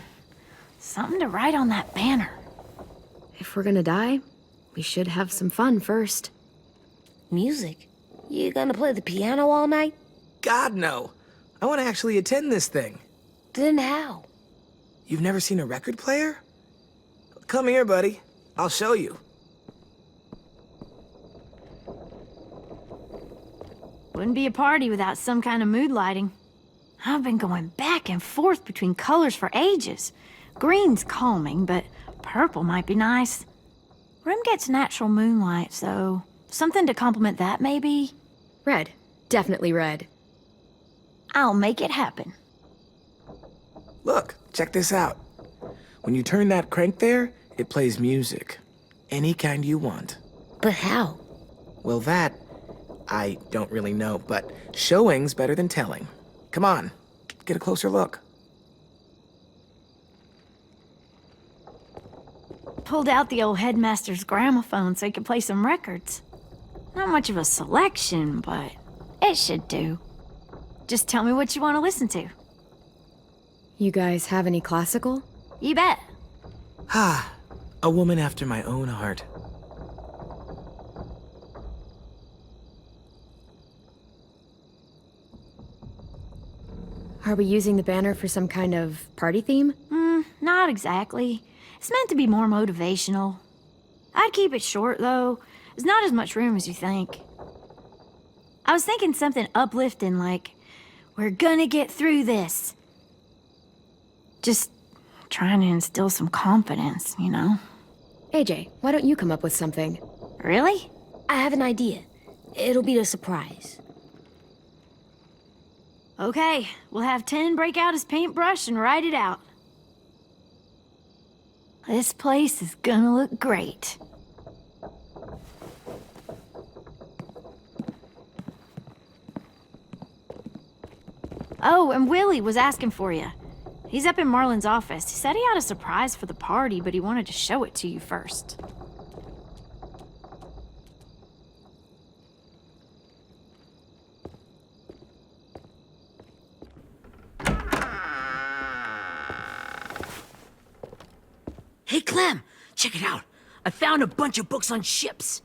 something to write on that banner. If we're gonna die, we should have some fun first. Music? You gonna play the piano all night? God, no. I want to actually attend this thing. Then how? You've never seen a record player? Come here, buddy. I'll show you. Wouldn't be a party without some kind of mood lighting. I've been going back and forth between colors for ages. Green's calming, but purple might be nice. Room gets natural moonlight, so something to complement that, maybe? Red. Definitely red. I'll make it happen. Look, check this out. When you turn that crank there, it plays music. Any kind you want. But how? Well, that, I don't really know, but showing's better than telling. Come on, get a closer look. Pulled out the old headmaster's gramophone so he could play some records. Not much of a selection, but it should do. Just tell me what you want to listen to. You guys have any classical? You bet. Ah, a woman after my own heart. Are we using the banner for some kind of party theme? Not exactly. It's meant to be more motivational. I'd keep it short, though. There's not as much room as you think. I was thinking something uplifting like, we're gonna get through this. Just trying to instill some confidence, you know? AJ, why don't you come up with something? Really? I have an idea. It'll be a surprise. Okay, we'll have 10 break out his paintbrush and write it out. This place is gonna look great. Oh, and Willie was asking for you. He's up in Marlin's office. He said he had a surprise for the party, but he wanted to show it to you first. Hey, Clem, check it out. I found a bunch of books on ships.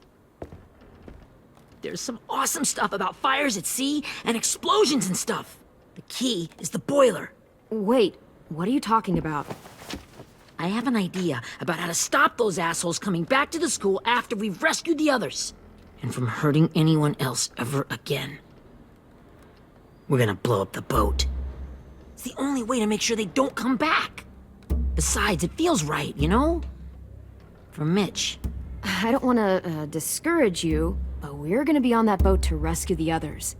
There's some awesome stuff about fires at sea and explosions and stuff. The key is the boiler. Wait, what are you talking about? I have an idea about how to stop those assholes coming back to the school after we've rescued the others. And from hurting anyone else ever again. We're gonna blow up the boat. It's the only way to make sure they don't come back. Besides, it feels right, you know? For Mitch. I don't want to discourage you, but we're gonna be on that boat to rescue the others.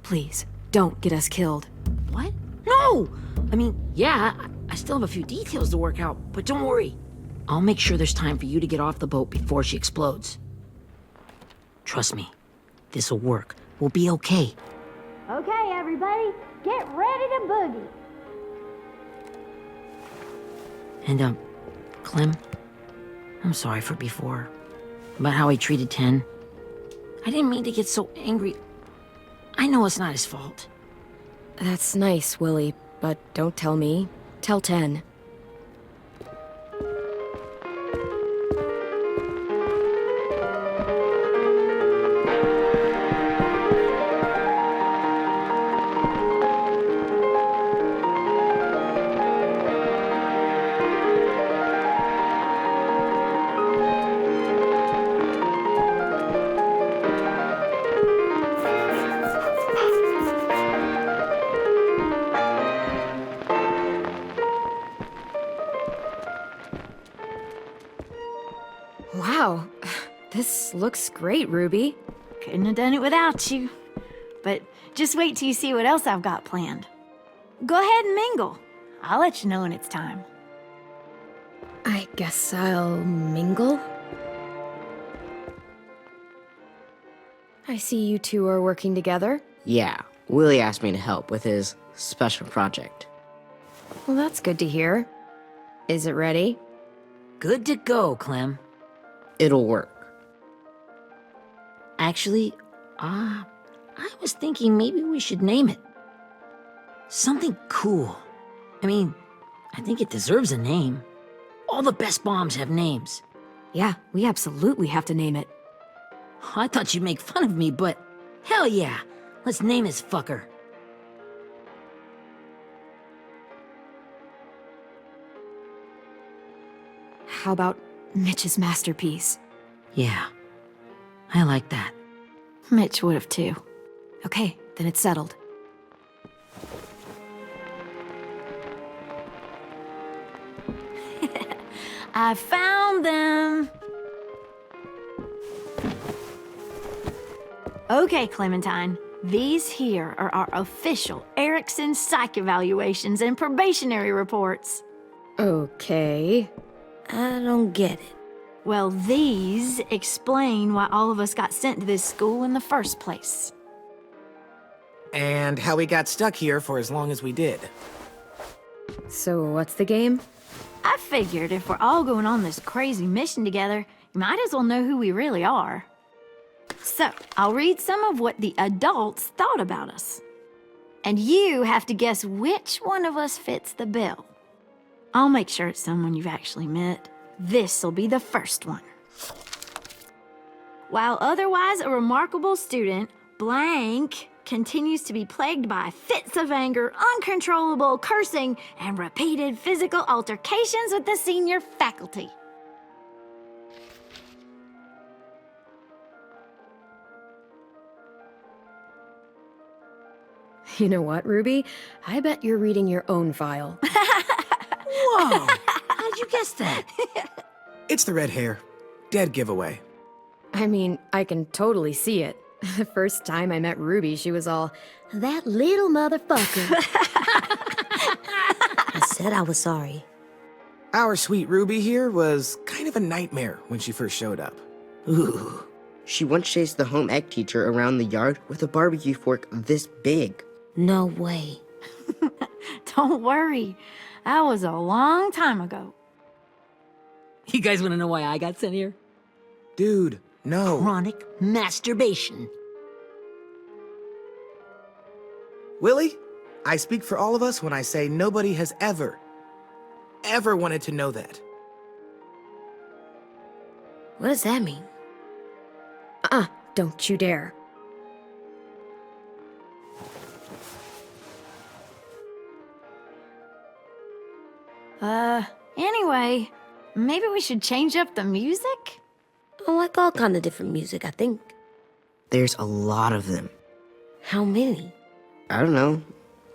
Please, don't get us killed. What? No! I mean, yeah, I still have a few details to work out, but don't worry. I'll make sure there's time for you to get off the boat before she explodes. Trust me, this'll work. We'll be okay. Okay, everybody, get ready to boogie. And, Clem, I'm sorry for before. About how I treated Ten. I didn't mean to get so angry. I know it's not his fault. That's nice, Willie, but don't tell me. Tell 10. Wow, this looks great, Ruby. Couldn't have done it without you. But just wait till you see what else I've got planned. Go ahead and mingle. I'll let you know when it's time. I guess I'll mingle? I see you two are working together. Yeah, Willie asked me to help with his special project. Well, that's good to hear. Is it ready? Good to go, Clem. It'll work. Actually, I was thinking maybe we should name it. Something cool. I mean, I think it deserves a name. All the best bombs have names. Yeah, we absolutely have to name it. I thought you'd make fun of me, but hell yeah. Let's name this fucker. How about Mitch's masterpiece? Yeah, I like that. Mitch would have too. Okay, then it's settled. I found them! Okay, Clementine. These here are our official Erickson psych evaluations and probationary reports. Okay. I don't get it. Well, these explain why all of us got sent to this school in the first place. And how we got stuck here for as long as we did. So what's the game? I figured if we're all going on this crazy mission together, you might as well know who we really are. So, I'll read some of what the adults thought about us. And you have to guess which one of us fits the bill. I'll make sure it's someone you've actually met. This'll be the first one. While otherwise a remarkable student, blank continues to be plagued by fits of anger, uncontrollable cursing, and repeated physical altercations with the senior faculty. You know what, Ruby? I bet you're reading your own file. Whoa! How'd you guess that? It's the red hair. Dead giveaway. I mean, I can totally see it. The first time I met Ruby, she was all, "That little motherfucker." I said I was sorry. Our sweet Ruby here was kind of a nightmare when she first showed up. Ooh. She once chased the home ec teacher around the yard with a barbecue fork this big. No way. Don't worry, that was a long time ago. You guys want to know why I got sent here? Dude, no. Chronic masturbation. Willie, I speak for all of us when I say nobody has ever wanted to know that. What does that mean? Don't you dare. Anyway, maybe we should change up the music? I like all kind of different music, I think. There's a lot of them. How many? I don't know.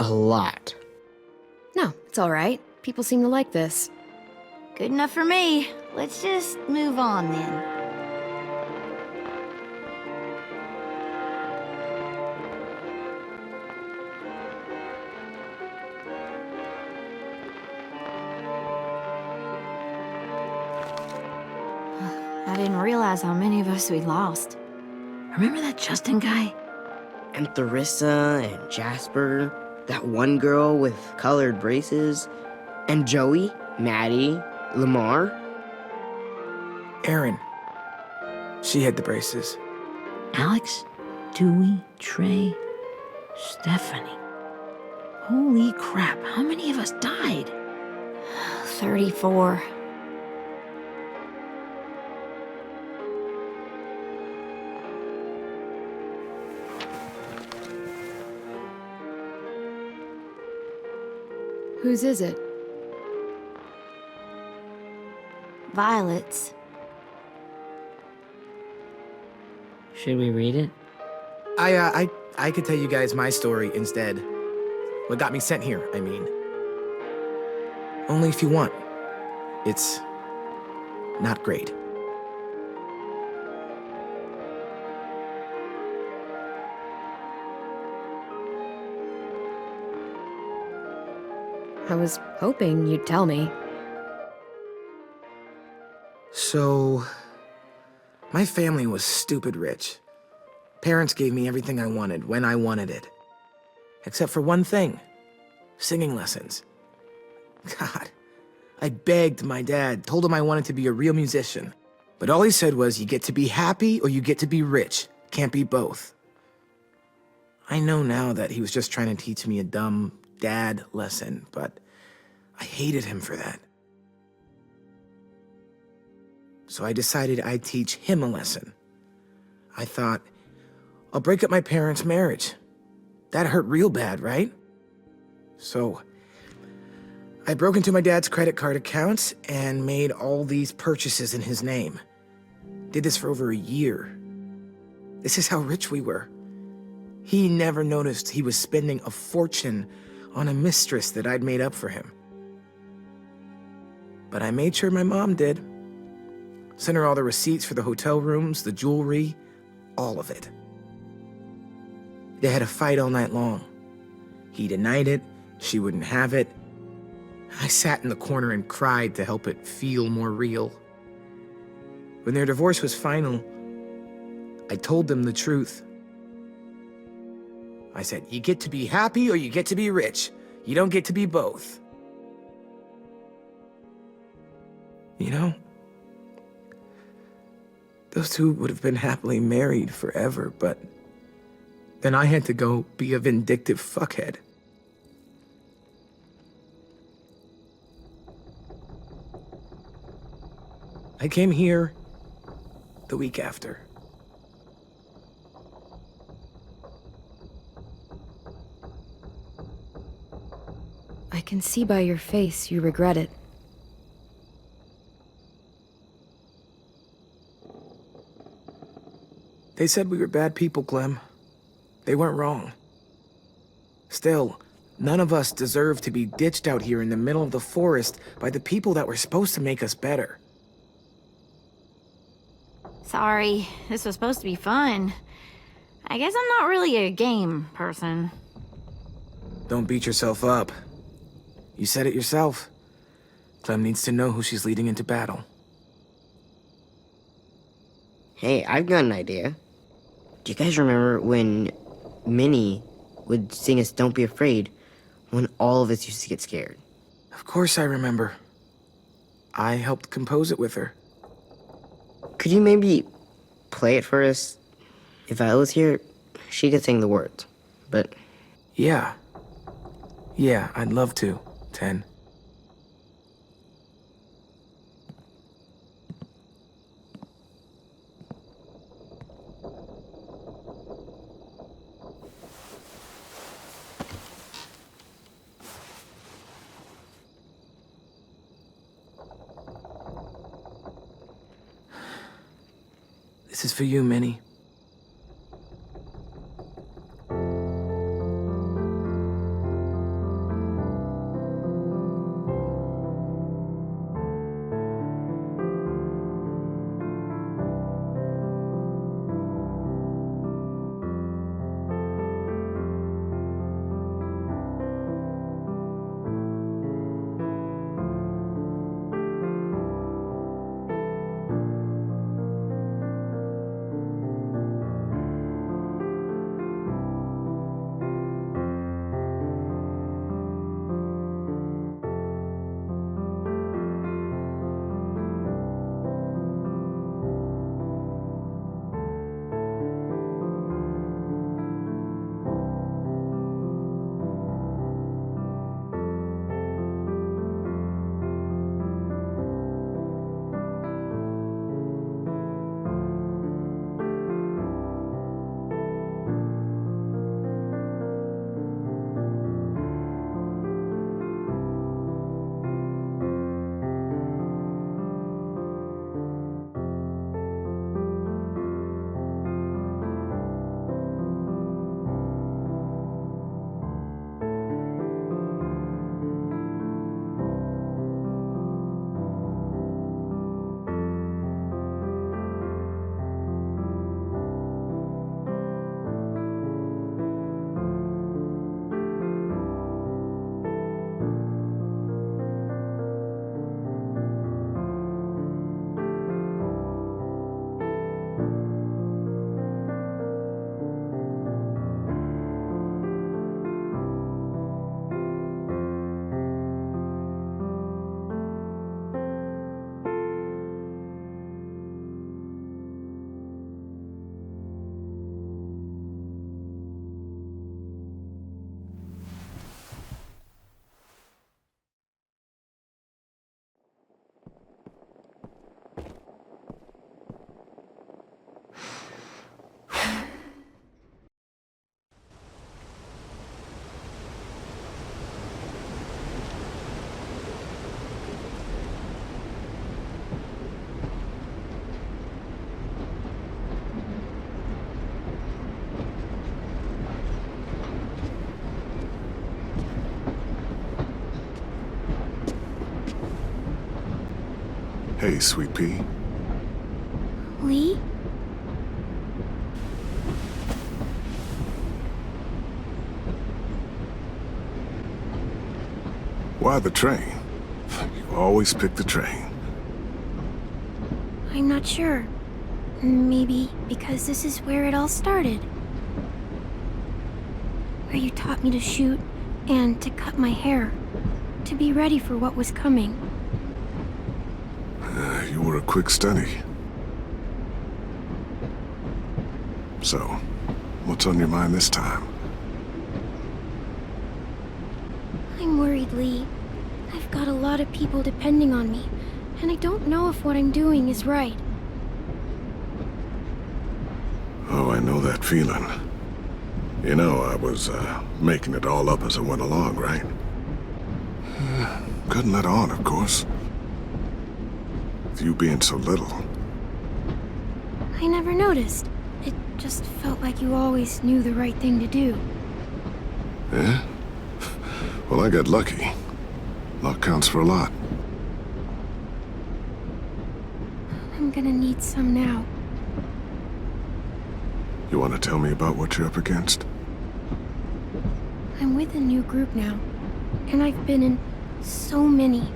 A lot. No, it's all right. People seem to like this. Good enough for me. Let's just move on then. I didn't realize how many of us we lost. Remember that Justin guy? And Theresa and Jasper, that one girl with colored braces, and Joey, Maddie, Lamar. Erin. She had the braces. Alex, Dewey, Trey, Stephanie. Holy crap, how many of us died? 34. Whose is it? Violet's. Should we read it? I could tell you guys my story instead. What got me sent here, I mean. Only if you want. It's not great. I was hoping you'd tell me. So, my family was stupid rich. Parents gave me everything I wanted when I wanted it. Except for one thing. Singing lessons. God, I begged my dad, told him I wanted to be a real musician. But all he said was, you get to be happy or you get to be rich. Can't be both. I know now that he was just trying to teach me a dumb dad lesson, but I hated him for that. So I decided I'd teach him a lesson. I thought, I'll break up my parents' marriage. That hurt real bad, right? So I broke into my dad's credit card accounts and made all these purchases in his name. Did this for over a year. This is how rich we were. He never noticed he was spending a fortune on a mistress that I'd made up for him. But I made sure my mom did. Sent her all the receipts for the hotel rooms, the jewelry, all of it. They had a fight all night long. He denied it, she wouldn't have it. I sat in the corner and cried to help it feel more real. When their divorce was final, I told them the truth. I said, you get to be happy or you get to be rich. You don't get to be both. You know, those two would have been happily married forever, but then I had to go be a vindictive fuckhead. I came here the week after. I can see by your face you regret it. They said we were bad people, Clem. They weren't wrong. Still, none of us deserve to be ditched out here in the middle of the forest by the people that were supposed to make us better. Sorry, this was supposed to be fun. I guess I'm not really a game person. Don't beat yourself up. You said it yourself. Clem needs to know who she's leading into battle. Hey, I've got an idea. Do you guys remember when Minnie would sing us Don't Be Afraid when all of us used to get scared? Of course I remember. I helped compose it with her. Could you maybe play it for us? If I was here, she could sing the words, but... Yeah. Yeah, I'd love to, Ten. This is for you, Minnie. Hey, Sweet Pea. Lee? Why the train? You always pick the train. I'm not sure. Maybe because this is where it all started. Where you taught me to shoot and to cut my hair. To be ready for what was coming. You were a quick study. So, what's on your mind this time? I'm worried, Lee. I've got a lot of people depending on me, and I don't know if what I'm doing is right. Oh, I know that feeling. You know, I was, making it all up as I went along, right? Couldn't let on, of course. With you being so little. I never noticed. It just felt like you always knew the right thing to do. Yeah? Well, I got lucky. Luck counts for a lot. I'm gonna need some now. You want to tell me about what you're up against? I'm with a new group now, and I've been in so many,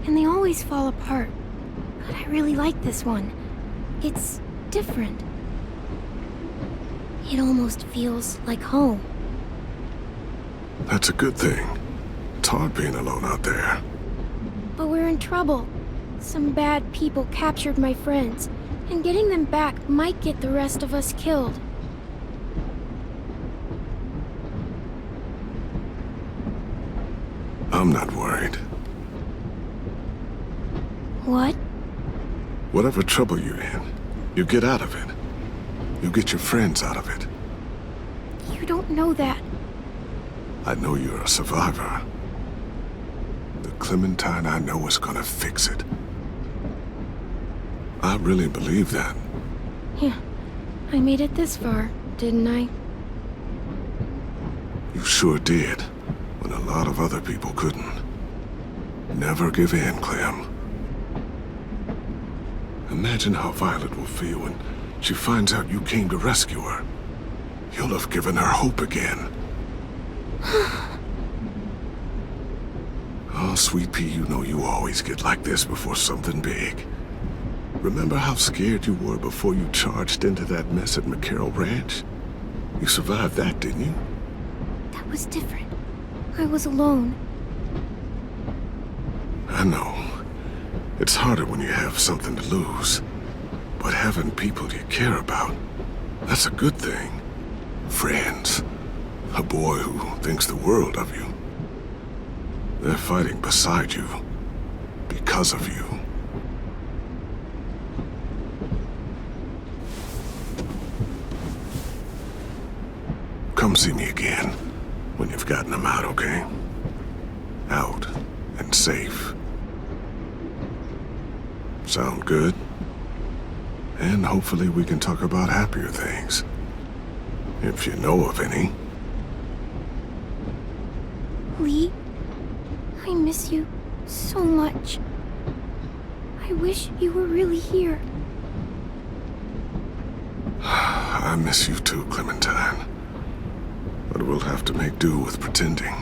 and they always fall apart. But I really like this one. It's different. It almost feels like home. That's a good thing. It's hard being alone out there. But we're in trouble. Some bad people captured my friends, and getting them back might get the rest of us killed. I'm not worried. What? Whatever trouble you're in, you get out of it. You get your friends out of it. You don't know that. I know you're a survivor. The Clementine I know is gonna fix it. I really believe that. Yeah, I made it this far, didn't I? You sure did, when a lot of other people couldn't. Never give in, Clem. Imagine how Violet will feel when she finds out you came to rescue her. You'll have given her hope again. Oh, sweet pea, you know you always get like this before something big. Remember how scared you were before you charged into that mess at McCarroll Ranch? You survived that, didn't you? That was different. I was alone. I know. It's harder when you have something to lose. But having people you care about, that's a good thing. Friends. A boy who thinks the world of you. They're fighting beside you. Because of you. Come see me again when you've gotten them out, okay? Out and safe. Sound good? And hopefully we can talk about happier things. If you know of any. Lee, I miss you so much. I wish you were really here. I miss you too, Clementine. But we'll have to make do with pretending.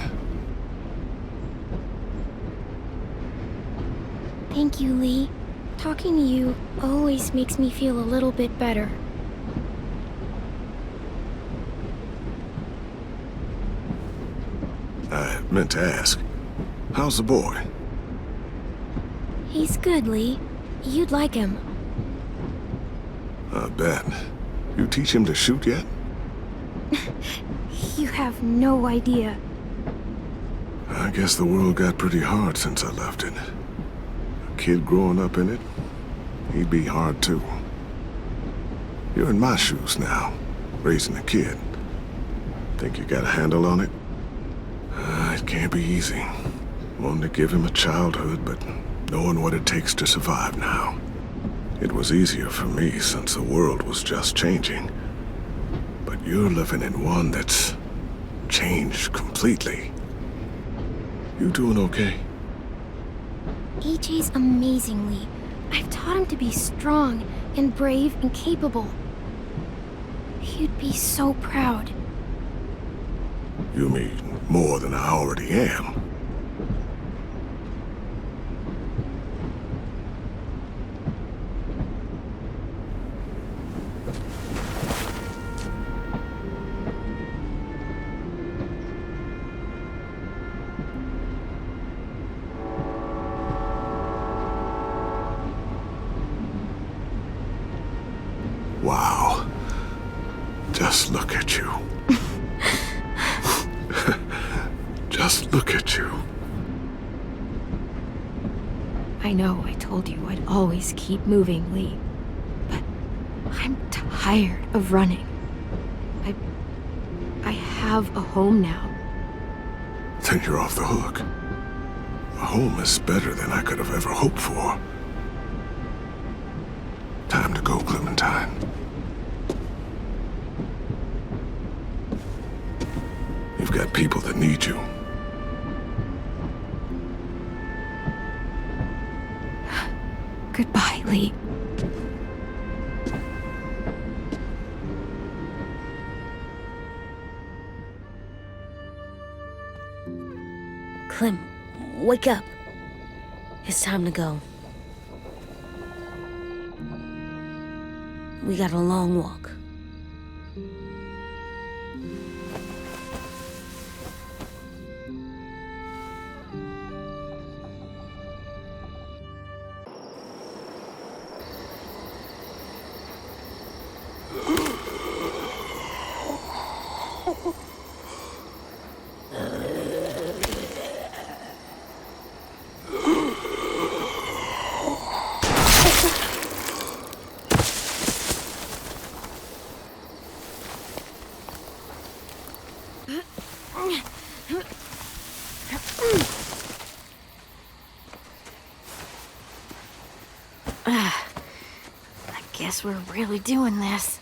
Thank you, Lee. Talking to you always makes me feel a little bit better. I meant to ask, how's the boy? He's good, Lee. You'd like him. I bet. You teach him to shoot yet? You have no idea. I guess the world got pretty hard since I left it. A kid growing up in it, he'd be hard too. You're in my shoes now, raising a kid. Think you got a handle on it? It can't be easy. Wanting to give him a childhood, but knowing what it takes to survive now. It was easier for me since the world was just changing. But you're living in one that's changed completely. You doing okay? AJ's amazing, Lee. I've taught him to be strong and brave and capable. He'd be so proud. You mean more than I already am? Wow. Just look at you. Just look at you. I know I told you I'd always keep moving, Lee. But I'm tired of running. I have a home now. Then you're off the hook. A home is better than I could have ever hoped for. Time to go, Clementine. You've got people that need you. Goodbye, Lee. Clem, wake up. It's time to go. We got a long walk. Guess we're really doing this.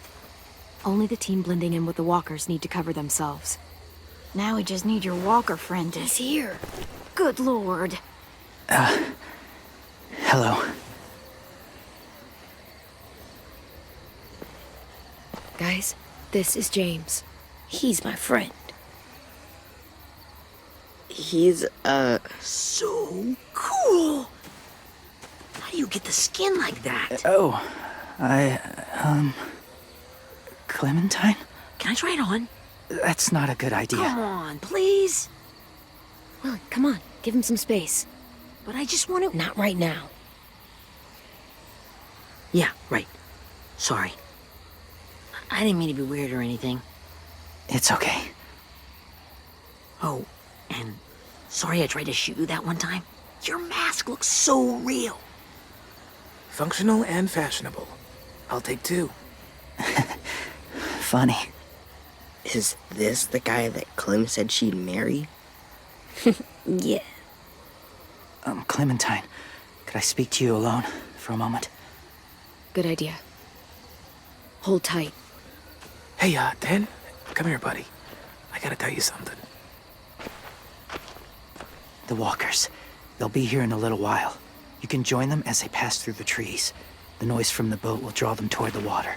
Only the team blending in with the walkers need to cover themselves. Now we just need your walker friend to... He's here. Good lord. Hello. Guys, this is James. He's my friend. He's, So cool. How do you get the skin like that? Oh, Clementine? Can I try it on? That's not a good idea. Come on, please. Well, come on, give him some space. But I just want to... Not right now. Yeah, right. Sorry. I didn't mean to be weird or anything. It's okay. Oh, and sorry I tried to shoot you that one time. Your mask looks so real. Functional and fashionable. I'll take 2. Funny. is this the guy that Clem said she'd marry? Yeah. Clementine, could I speak to you alone for a moment? Good idea. Hold tight. Hey, Dan, come here, buddy. I gotta tell you something. The walkers. They'll be here in a little while. You can join them as they pass through the trees. The noise from the boat will draw them toward the water.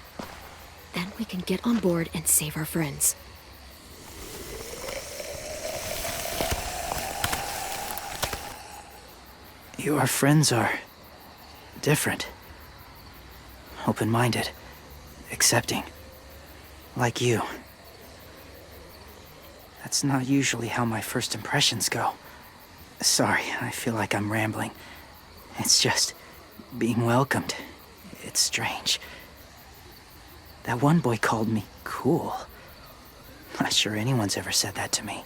Then we can get on board and save our friends. Your friends are different. Open-minded. Accepting. Like you. That's not usually how my first impressions go. Sorry, I feel like I'm rambling. It's just being welcomed. It's strange. That one boy called me cool. Not sure anyone's ever said that to me.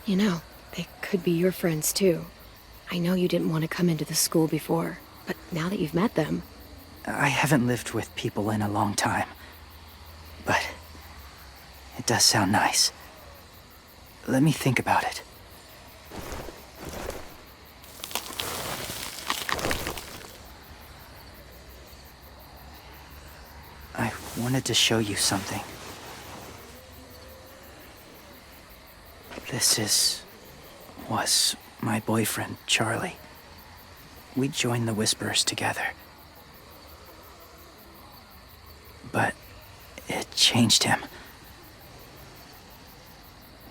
You know, they could be your friends too. I know you didn't want to come into the school before, but now that you've met them... I haven't lived with people in a long time. But it does sound nice. Let me think about it. I wanted to show you something. Was my boyfriend, Charlie. We joined the Whisperers together. But it changed him.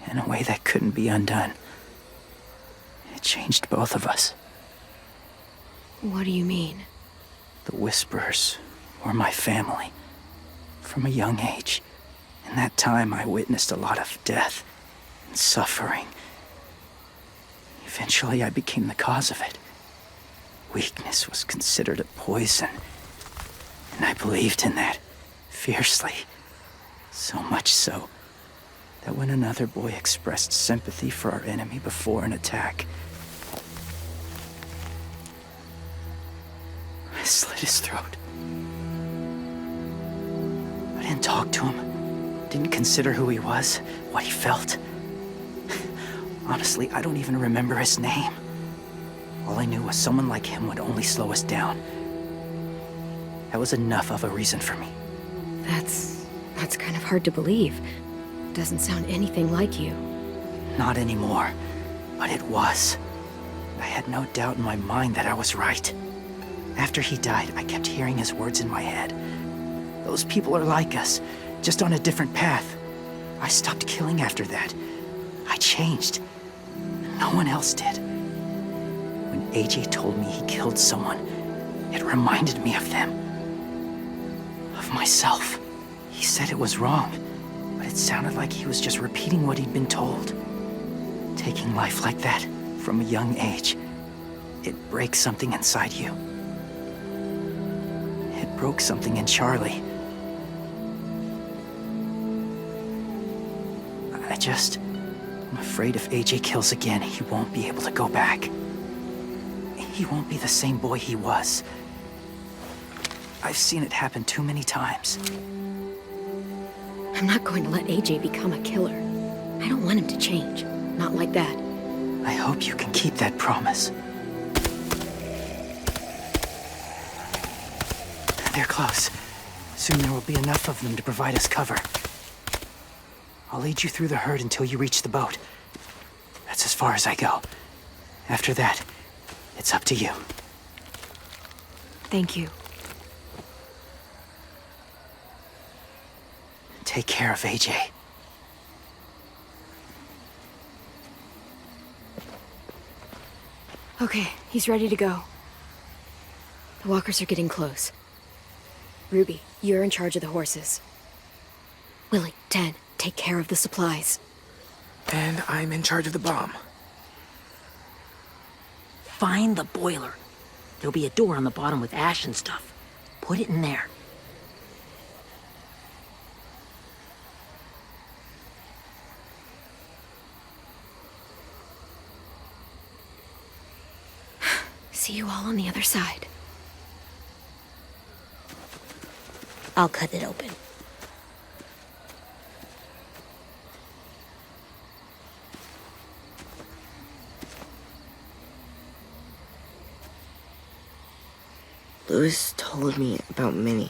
In a way that couldn't be undone. It changed both of us. What do you mean? The Whisperers were my family. From a young age. In that time, I witnessed a lot of death and suffering. Eventually, I became the cause of it. Weakness was considered a poison. And I believed in that, fiercely. So much so, that when another boy expressed sympathy for our enemy before an attack, I slit his throat. I didn't talk to him, didn't consider who he was, what he felt. Honestly, I don't even remember his name. All I knew was someone like him would only slow us down. That was enough of a reason for me. That's kind of hard to believe. Doesn't sound anything like you. Not anymore, but it was. I had no doubt in my mind that I was right. After he died, I kept hearing his words in my head. Those people are like us, just on a different path. I stopped killing after that. I changed. No one else did. When AJ told me he killed someone, it reminded me of them. Of myself. He said it was wrong, but it sounded like he was just repeating what he'd been told. Taking life like that, from a young age, it breaks something inside you. It broke something in Charlie. I'm afraid if AJ kills again, he won't be able to go back. He won't be the same boy he was. I've seen it happen too many times. I'm not going to let AJ become a killer. I don't want him to change. Not like that. I hope you can keep that promise. They're close. Soon there will be enough of them to provide us cover. I'll lead you through the herd until you reach the boat. That's as far as I go. After that, it's up to you. Thank you. Take care of AJ. Okay, he's ready to go. The walkers are getting close. Ruby, you're in charge of the horses. Lilly, Ted, take care of the supplies. And I'm in charge of the bomb. Find the boiler. There'll be a door on the bottom with ash and stuff. Put it in there. See you all on the other side. I'll cut it open. Lewis told me about Minnie.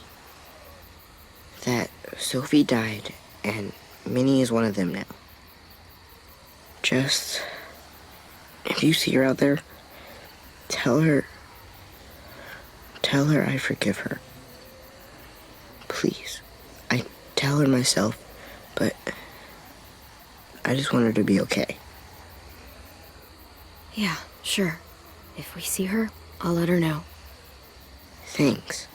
That Sophie died, and Minnie is one of them now. Just... if you see her out there, tell her I forgive her. Please. I tell her myself, but I just want her to be okay. Yeah, sure. If we see her, I'll let her know. Thanks.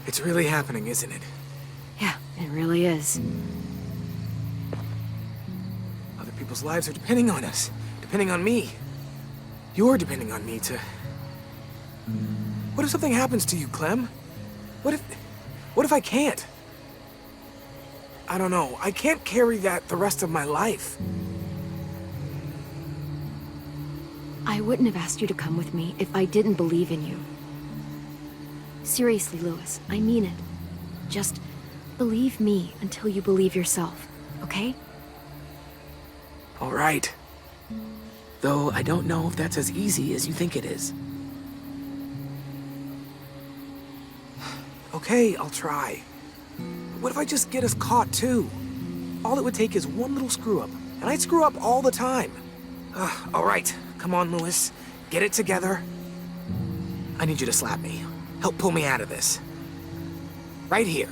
It's really happening, isn't it? Yeah, it really is. Other people's lives are depending on us. Depending on me. You're depending on me to... What if something happens to you, Clem? What if I can't? I don't know. I can't carry that the rest of my life. I wouldn't have asked you to come with me if I didn't believe in you. Seriously, Lewis, I mean it. Just believe me until you believe yourself, okay? All right. Though I don't know if that's as easy as you think it is. Okay, I'll try. What if I just get us caught too? All it would take is one little screw up, and I'd screw up all the time. All right, come on, Lewis. Get it together. I need you to slap me. Help pull me out of this. Right here.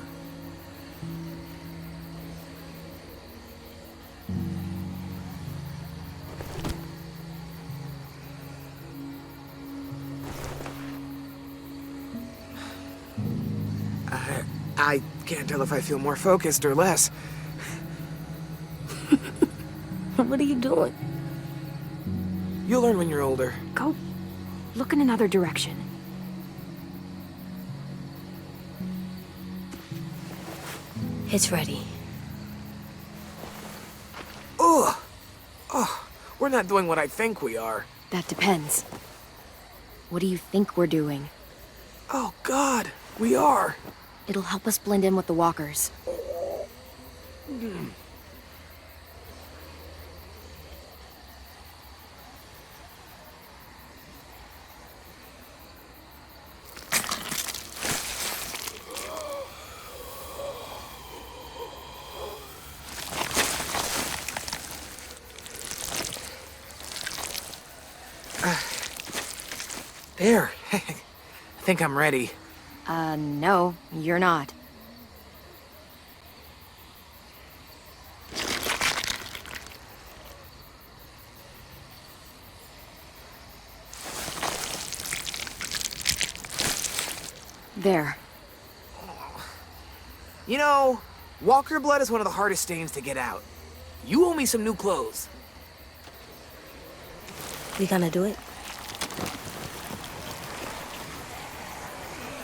I can't tell if I feel more focused or less. What are you doing? You'll learn when you're older. Go look in another direction. It's ready. Ugh! Oh, we're not doing what I think we are. That depends. What do you think we're doing? Oh, God, we are. It'll help us blend in with the walkers. There. I think I'm ready. No, you're not. There. You know, walker blood is one of the hardest stains to get out. You owe me some new clothes. We gonna do it?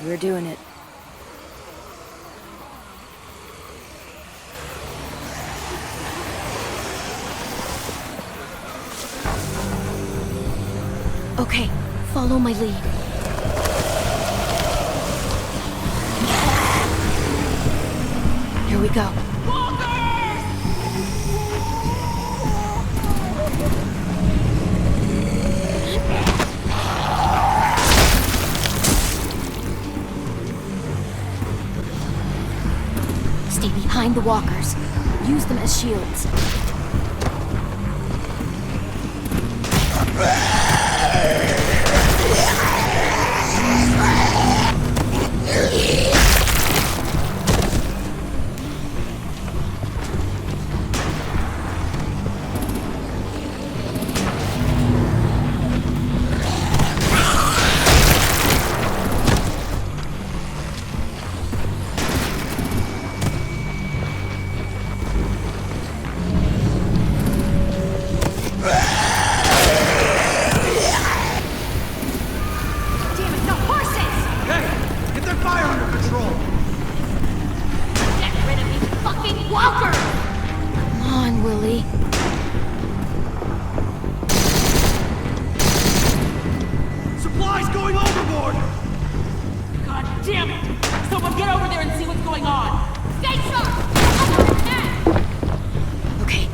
We're doing it. Okay, follow my lead. go. Stay behind the walkers. Use them as shields.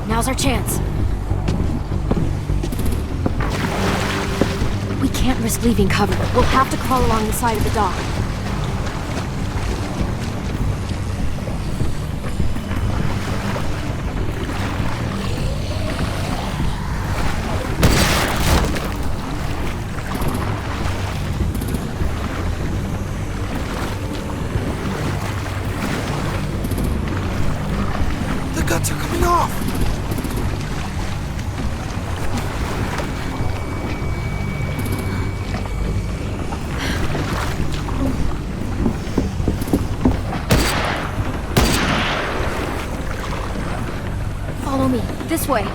Now's our chance. We can't risk leaving cover. We'll have to crawl along the side of the dock. The guts are coming off! Follow me. This way.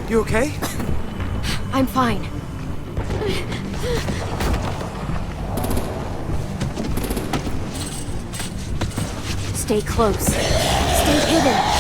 You okay? I'm fine. Stay close. Stay hidden.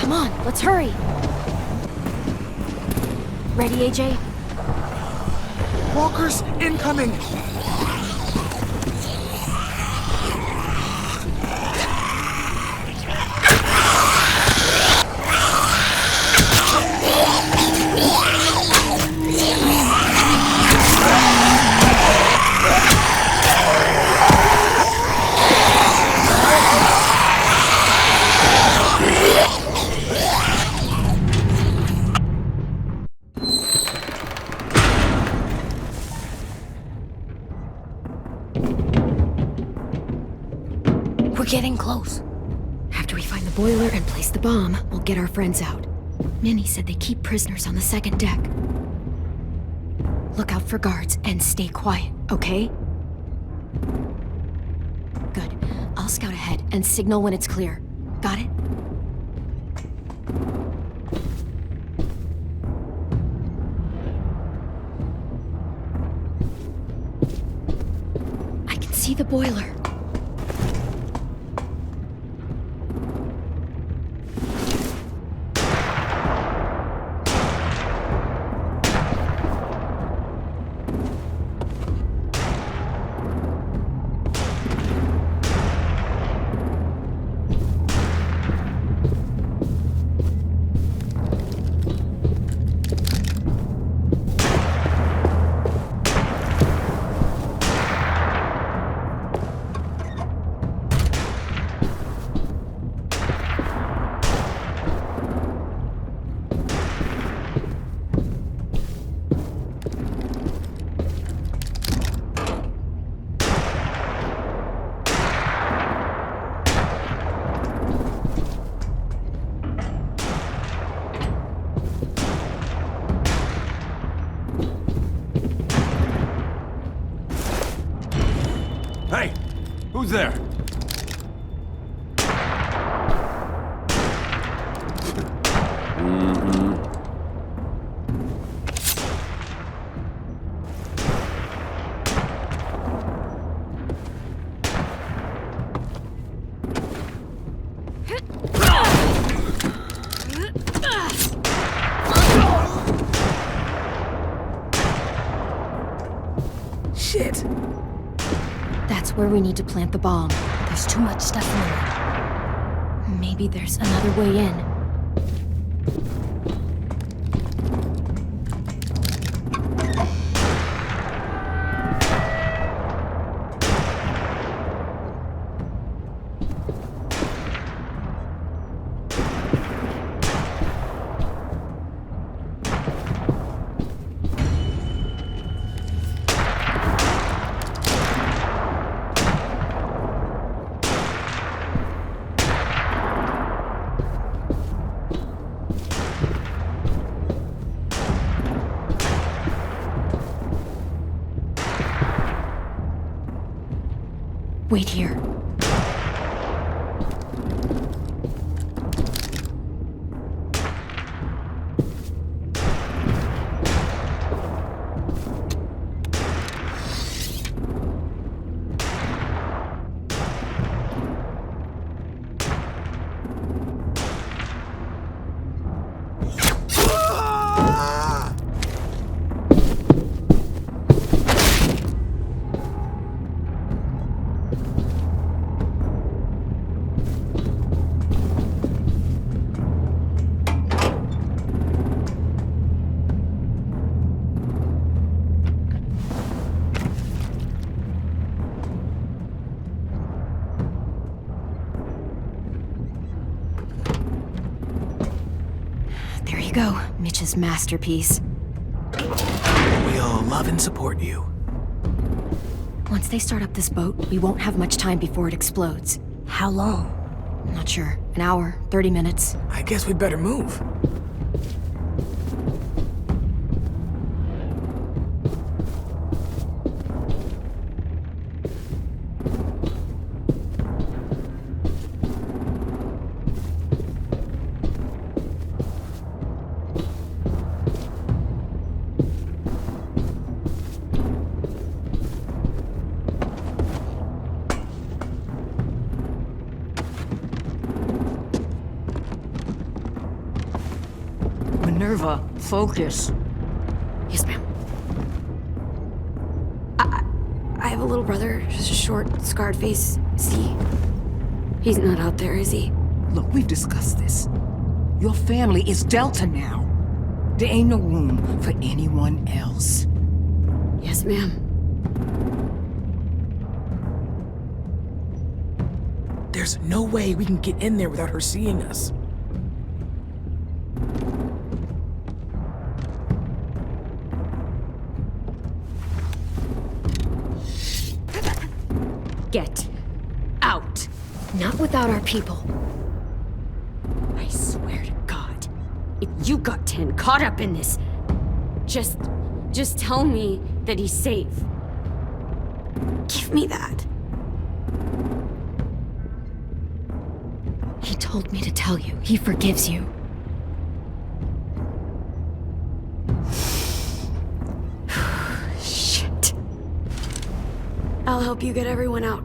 Come on, let's hurry. Ready, AJ? Walkers incoming! We're getting close. After we find the boiler and place the bomb, we'll get our friends out. Minnie said they keep prisoners on the second deck. Look out for guards and stay quiet, okay? Good. I'll scout ahead and signal when it's clear. Got it? I can see the boiler. Hey! Who's there? Shit. That's where we need to plant the bomb. There's too much stuff in there. Maybe there's another way in. Wait here. There you go, Mitch's masterpiece. We all love and support you. Once they start up this boat, we won't have much time before it explodes. How long? I'm not sure. An hour, 30 minutes. I guess we'd better move. Minerva, focus. Yes, ma'am. I have a little brother, just a short, scarred face. He's not out there, is he? Look, we've discussed this. Your family is Delta now. There ain't no room for anyone else. Yes, ma'am. There's no way we can get in there without her seeing us. Get out. Not without our people. I swear to God, if you got 10 caught up in this, just tell me that he's safe. Give me that. He told me to tell you. He forgives you. Shit. I'll help you get everyone out.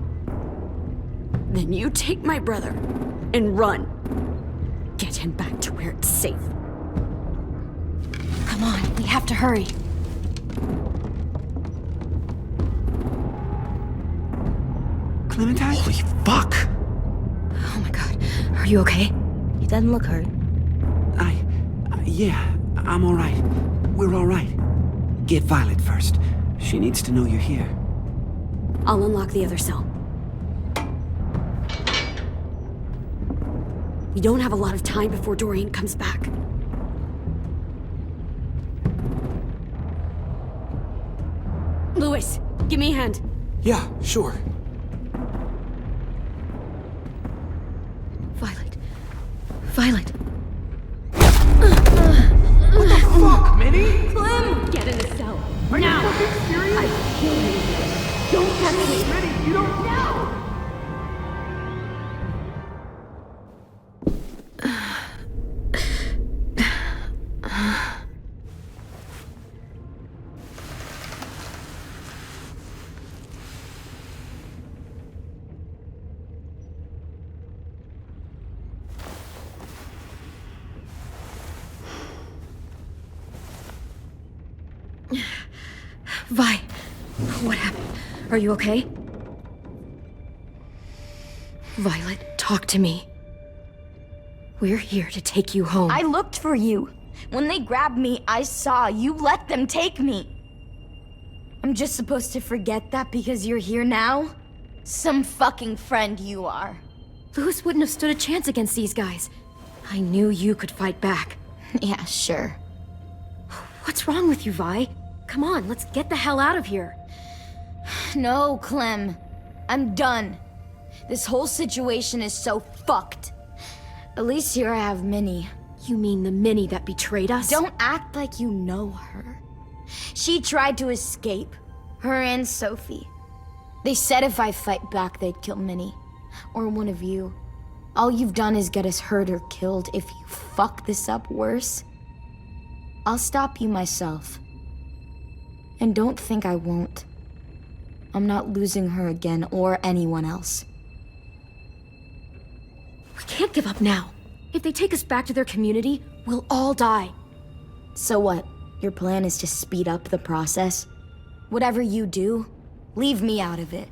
Then you take my brother and run. Get him back to where it's safe. Come on, we have to hurry. Clementine? Holy fuck! Oh my god. Are you okay? He doesn't look hurt. Yeah, I'm all right. We're all right. Get Violet first. She needs to know you're here. I'll unlock the other cell. We don't have a lot of time before Dorian comes back. Lewis, give me a hand. Yeah, sure. Violet. What the fuck, Minnie? Clem! Get in the cell. Now! I kill you. Don't touch Minnie, you don't... Vi, what happened? Are you okay? Violet, talk to me. We're here to take you home. I looked for you. When they grabbed me, I saw you let them take me. I'm just supposed to forget that because you're here now? Some fucking friend you are. Louis wouldn't have stood a chance against these guys. I knew you could fight back. Yeah, sure. What's wrong with you, Vi? Come on, let's get the hell out of here. No, Clem. I'm done. This whole situation is so fucked. At least here I have Minnie. You mean the Minnie that betrayed us? Don't act like you know her. She tried to escape. Her and Sophie. They said if I fight back, they'd kill Minnie. Or one of you. All you've done is get us hurt or killed. If you fuck this up worse, I'll stop you myself. And don't think I won't. I'm not losing her again or anyone else. We can't give up now. If they take us back to their community, we'll all die. So what? Your plan is to speed up the process? Whatever you do, leave me out of it.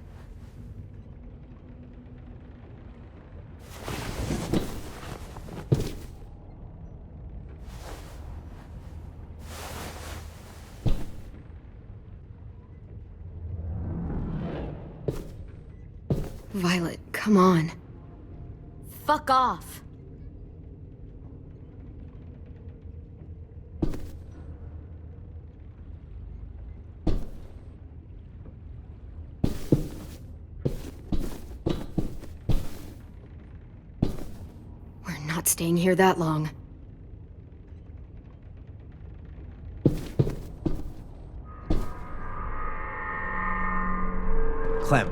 Violet, come on. Fuck off. We're not staying here that long. Clem,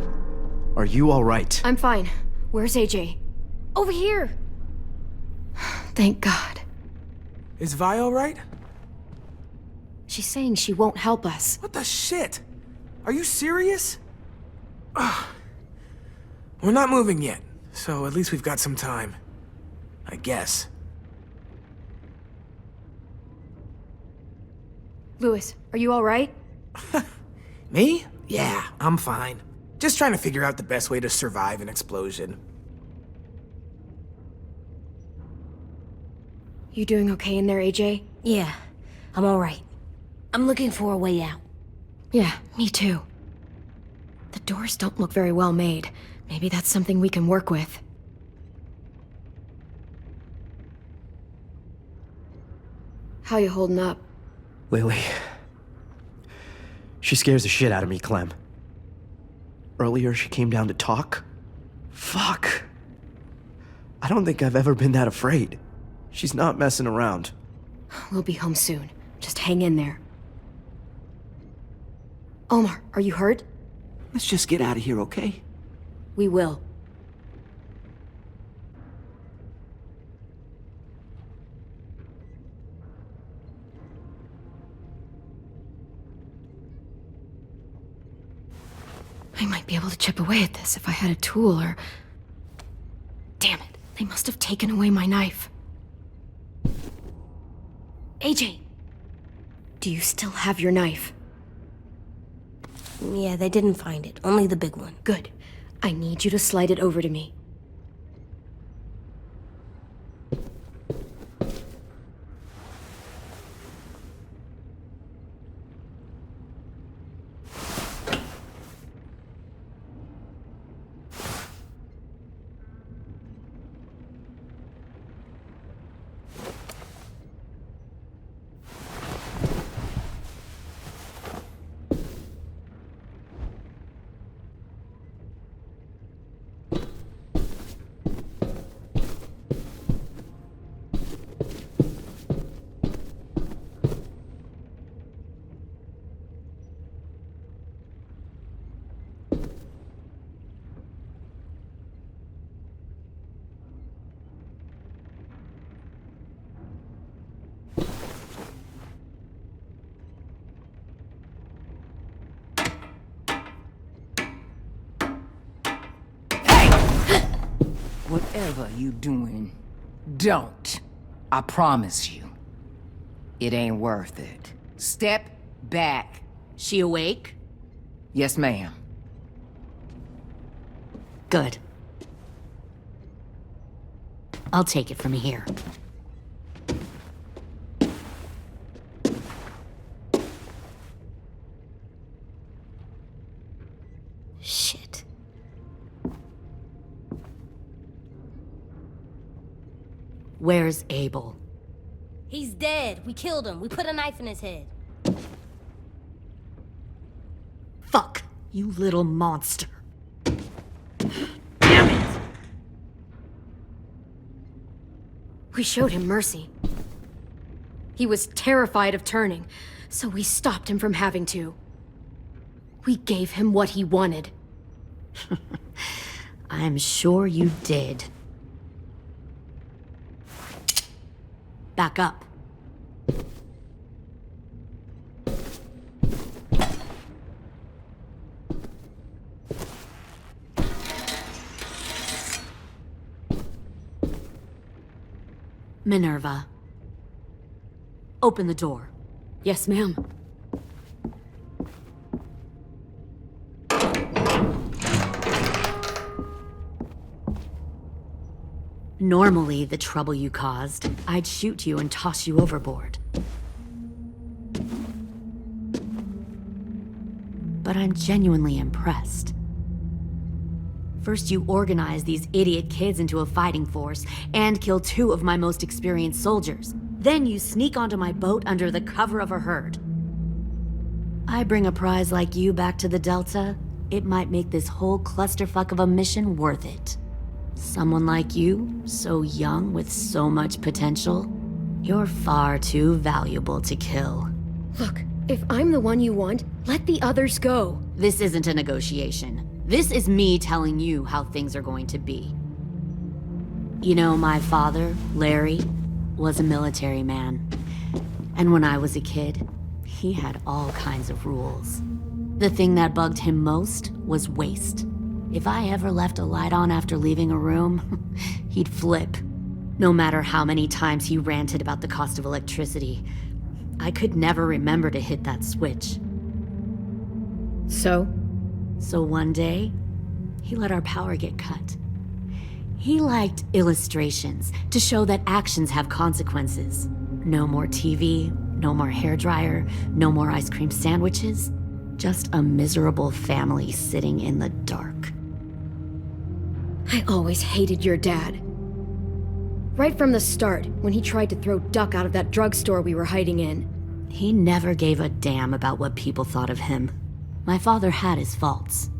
are you all right? I'm fine. Where's AJ? Over here! Thank God. Is Vi all right? She's saying she won't help us. What the shit? Are you serious? Ugh. We're not moving yet, so at least we've got some time. I guess. Louis, are you all right? Me? Yeah, I'm fine. Just trying to figure out the best way to survive an explosion. You doing okay in there, AJ? Yeah, I'm alright. I'm looking for a way out. Yeah, me too. The doors don't look very well made. Maybe that's something we can work with. How you holding up? Lilly. She scares the shit out of me, Clem. Earlier, she came down to talk. Fuck. I don't think I've ever been that afraid. She's not messing around. We'll be home soon. Just hang in there. Omar, are you hurt? Let's just get out of here, okay? We will. I might be able to chip away at this if I had a tool or... Damn it, they must have taken away my knife. AJ! Do you still have your knife? Yeah, they didn't find it. Only the big one. Good. I need you to slide it over to me. Whatever you doing, don't. I promise you. It ain't worth it. Step back. She awake? Yes, ma'am. Good. I'll take it from here. Shit. Where's Abel? He's dead. We killed him. We put a knife in his head. Fuck, you little monster. We showed him mercy. He was terrified of turning, so we stopped him from having to. We gave him what he wanted. I'm sure you did. Back up. Minerva. Open the door. Yes, ma'am. Normally, the trouble you caused, I'd shoot you and toss you overboard. But I'm genuinely impressed. First, you organize these idiot kids into a fighting force and kill 2 of my most experienced soldiers. Then you sneak onto my boat under the cover of a herd. I bring a prize like you back to the Delta, it might make this whole clusterfuck of a mission worth it. Someone like you, so young with so much potential, you're far too valuable to kill. Look, if I'm the one you want, let the others go. This isn't a negotiation. This is me telling you how things are going to be. You know, my father, Larry, was a military man. And when I was a kid, he had all kinds of rules. The thing that bugged him most was waste. If I ever left a light on after leaving a room, he'd flip. No matter how many times he ranted about the cost of electricity, I could never remember to hit that switch. So one day, he let our power get cut. He liked illustrations to show that actions have consequences. No more TV, no more hairdryer, no more ice cream sandwiches. Just a miserable family sitting in the dark. I always hated your dad. Right from the start, when he tried to throw Duck out of that drugstore we were hiding in. He never gave a damn about what people thought of him. My father had his faults,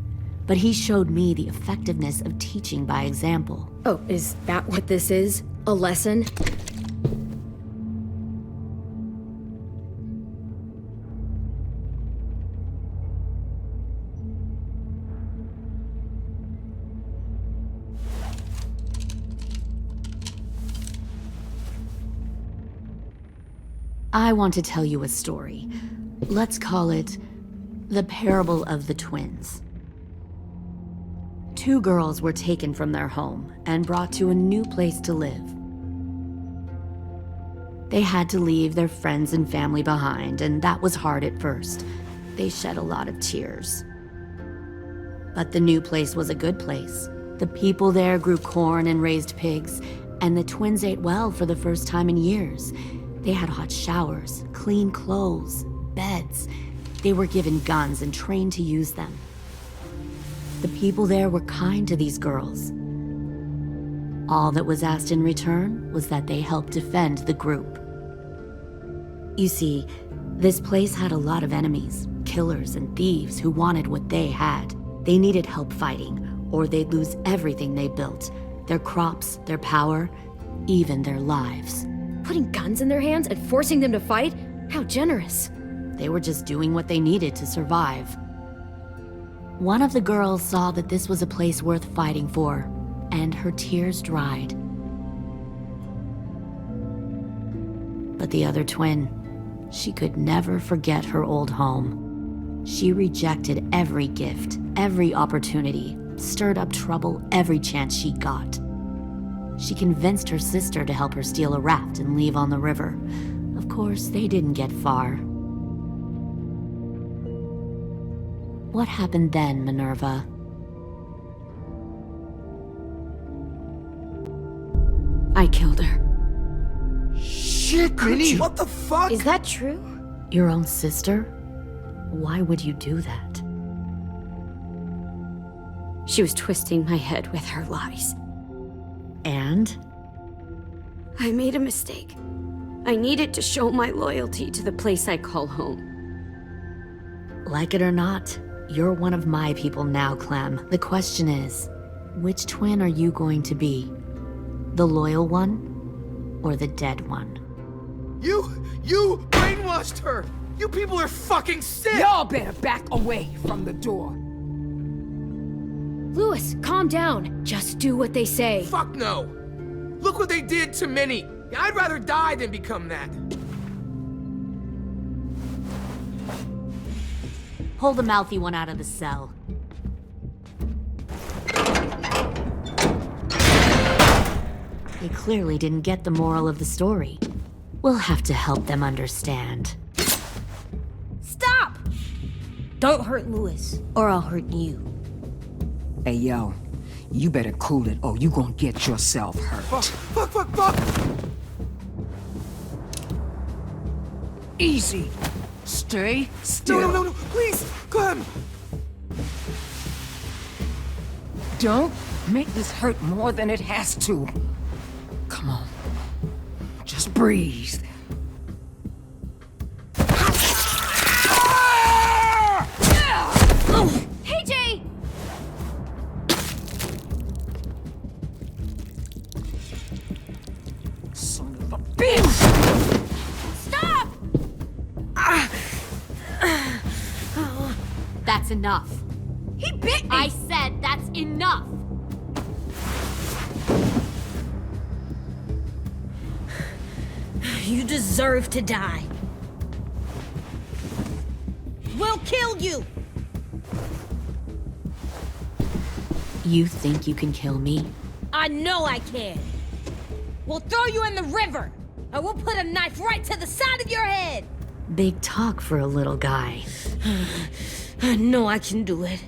but he showed me the effectiveness of teaching by example. Oh, is that what this is? A lesson? I want to tell you a story. Let's call it the Parable of the Twins. 2 girls were taken from their home and brought to a new place to live. They had to leave their friends and family behind, and that was hard at first. They shed a lot of tears. But the new place was a good place. The people there grew corn and raised pigs, and the twins ate well for the first time in years. They had hot showers, clean clothes, beds. They were given guns and trained to use them. The people there were kind to these girls. All that was asked in return was that they help defend the group. You see, this place had a lot of enemies, killers and thieves who wanted what they had. They needed help fighting, or they'd lose everything they built. Their crops, their power, even their lives. Putting guns in their hands and forcing them to fight? How generous. They were just doing what they needed to survive. One of the girls saw that this was a place worth fighting for, and her tears dried. But the other twin, she could never forget her old home. She rejected every gift, every opportunity, stirred up trouble every chance she got. She convinced her sister to help her steal a raft and leave on the river. Of course, they didn't get far. What happened then, Minerva? I killed her. Shit, Minnie! What the fuck? Is that true? Your own sister? Why would you do that? She was twisting my head with her lies. And? I made a mistake. I needed to show my loyalty to the place I call home. Like it or not, you're one of my people now, Clem. The question is, which twin are you going to be? The loyal one or the dead one? You brainwashed her! You people are fucking sick! Y'all better back away from the door. Louis, calm down. Just do what they say. Fuck no! Look what they did to Minnie! I'd rather die than become that. Pull the mouthy one out of the cell. They clearly didn't get the moral of the story. We'll have to help them understand. Stop! Don't hurt Louis, or I'll hurt you. Hey, yo. You better cool it, or you gonna get yourself hurt. Fuck! Easy. Stay still. No, please, Clem! Don't make this hurt more than it has to. Come on. Just breathe. Hey, Jay! Son of a bitch! Stop! That's enough. He bit me! I said that's enough! You deserve to die. We'll kill you! You think you can kill me? I know I can. We'll throw you in the river, and we'll put a knife right to the side of your head. Big talk for a little guy. I know I can do it.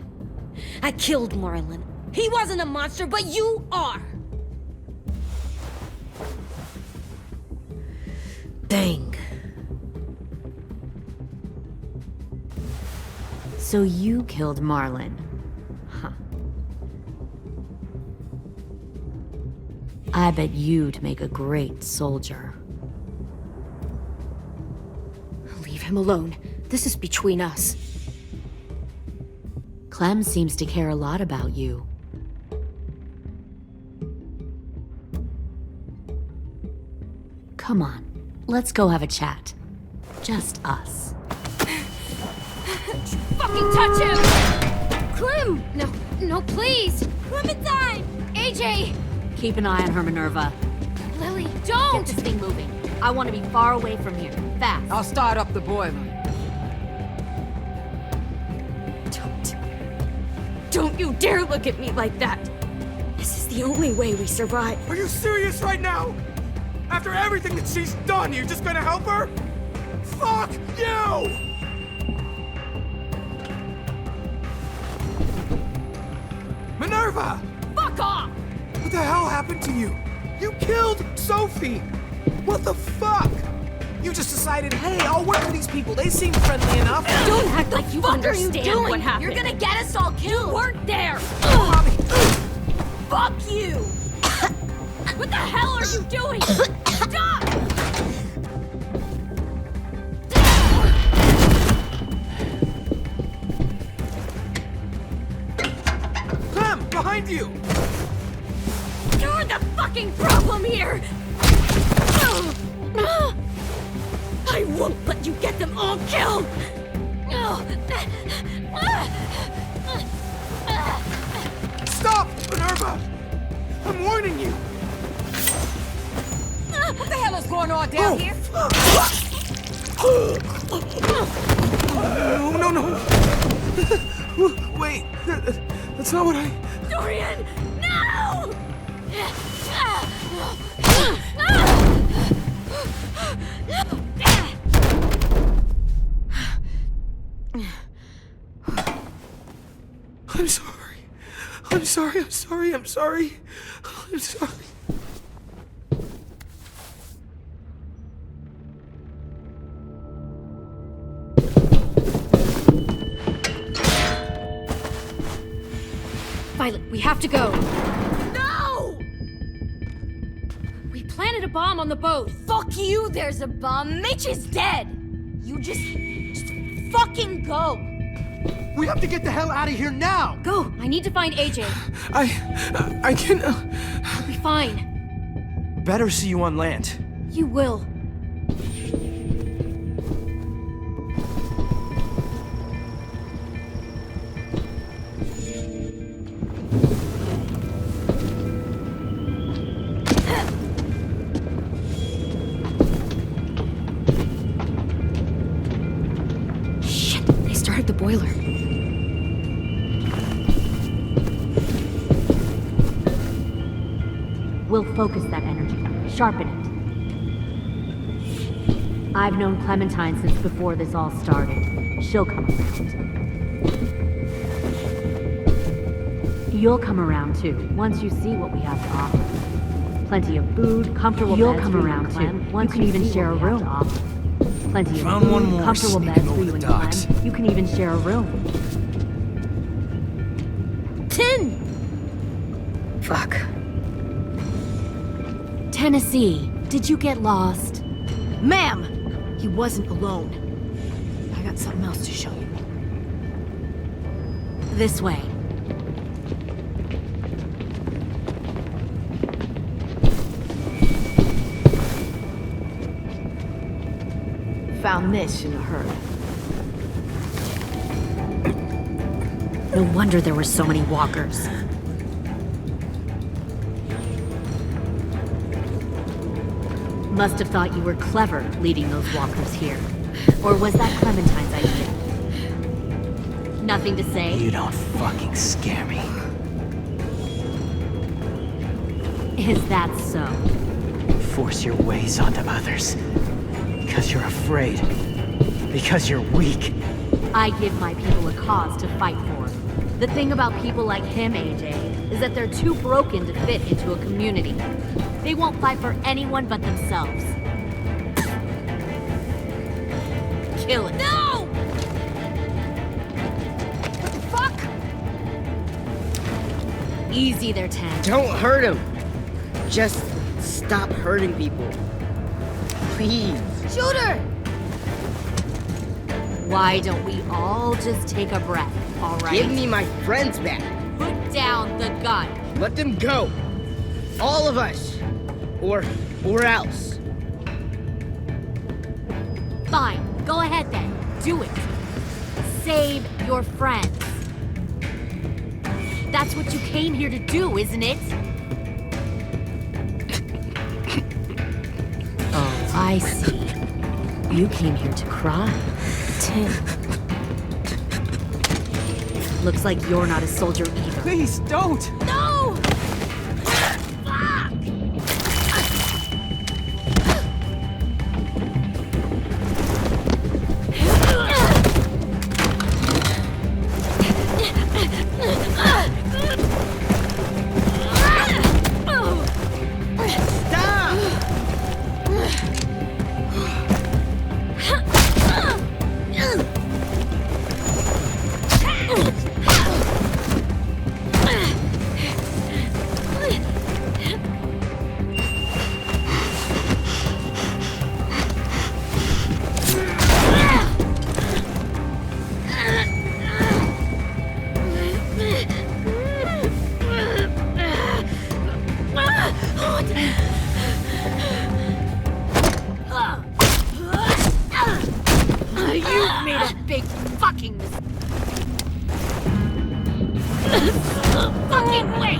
I killed Marlon. He wasn't a monster, but you are. Dang. So you killed Marlon. Huh. I bet you'd make a great soldier. Leave him alone. This is between us. Clem seems to care a lot about you. Come on, let's go have a chat. Just us. Fucking touch him! Clem! No, please! Clementine! AJ! Keep an eye on her, Minerva. Lily, don't! Get this thing moving. I want to be far away from here. Fast. I'll start up the boiler. Don't you dare look at me like that! This is the only way we survive. Are you serious right now? After everything that she's done, you're just gonna help her? Fuck you! Minerva! Fuck off! What the hell happened to you? You killed Sophie! What the fuck? You just decided, hey, I'll work with these people. They seem friendly enough. Don't act like you understand what happened. You're gonna get us all killed! You weren't there! Fuck you! What the hell are you doing? Stop! Clem, behind you! You're the fucking problem here! I won't let you get them all killed! Stop, Minerva! I'm warning you! What the hell is going on down here? No. Wait, that's not what I... Dorian, no! I'm sorry. I'm sorry, I'm sorry, I'm sorry. I'm sorry. Violet, we have to go. No! We planted a bomb on the boat. Fuck you, there's a bomb. Mitch is dead. You just fucking go. We have to get the hell out of here now! Go! I need to find AJ. I can... I'll be fine. Better see you on land. You will. Shit, they started the boiler. We'll focus that energy, sharpen it. I've known Clementine since before this all started. She'll come around. You'll come around too, once you see what we have to offer. Plenty of food, comfortable beds. You'll come around too, once you even share a room. Plenty of food, comfortable beds for you and Clem. You can even share a room. 10! Fuck. Tennessee, did you get lost? Ma'am! He wasn't alone. I got something else to show you. This way. Found this in a hurry. No wonder there were so many walkers. Must have thought you were clever leading those walkers here. Or was that Clementine's idea? Nothing to say? You don't fucking scare me. Is that so? Force your ways onto others. Because you're afraid. Because you're weak. I give my people a cause to fight for. The thing about people like him, AJ, is that they're too broken to fit into a community. They won't fight for anyone but themselves. Kill it. No! What the fuck? Easy there, 10. Don't hurt him. Just stop hurting people. Please. Shoot her! Why don't we all just take a breath, all right? Give me my friends back. Put down the gun. Let them go. All of us. Or else. Fine, go ahead then. Do it. Save your friends. That's what you came here to do, isn't it? Oh, I see. You came here to cry. Tim. Looks like you're not a soldier either. Please, don't! No! You've made a big fucking mistake. Fucking wait!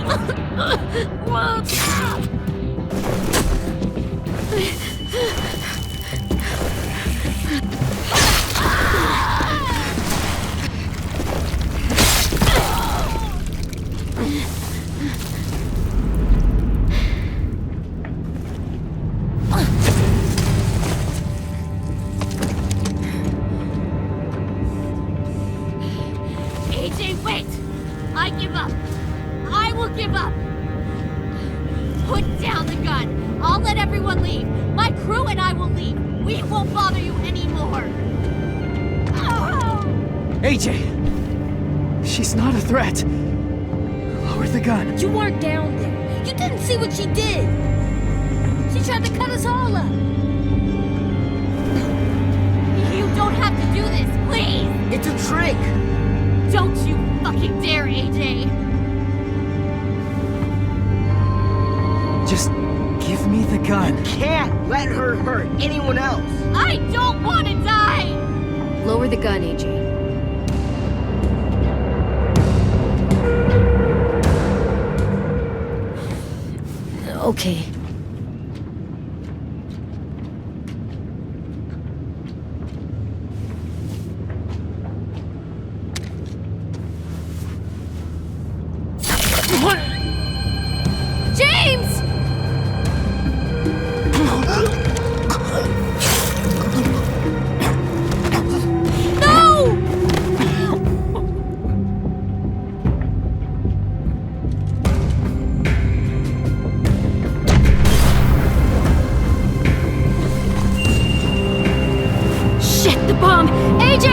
I give up. I will give up. Put down the gun. I'll let everyone leave. My crew and I will leave. We won't bother you anymore. AJ! She's not a threat. Lower the gun. You weren't down there. You didn't see what she did. She tried to cut us all up. You don't have to do this, please. It's a trick. Don't you fucking dare, AJ. Just give me the gun. You can't let her hurt anyone else. I don't want to die. Lower the gun, AJ. Okay. James! No! Shit, the bomb! AJ!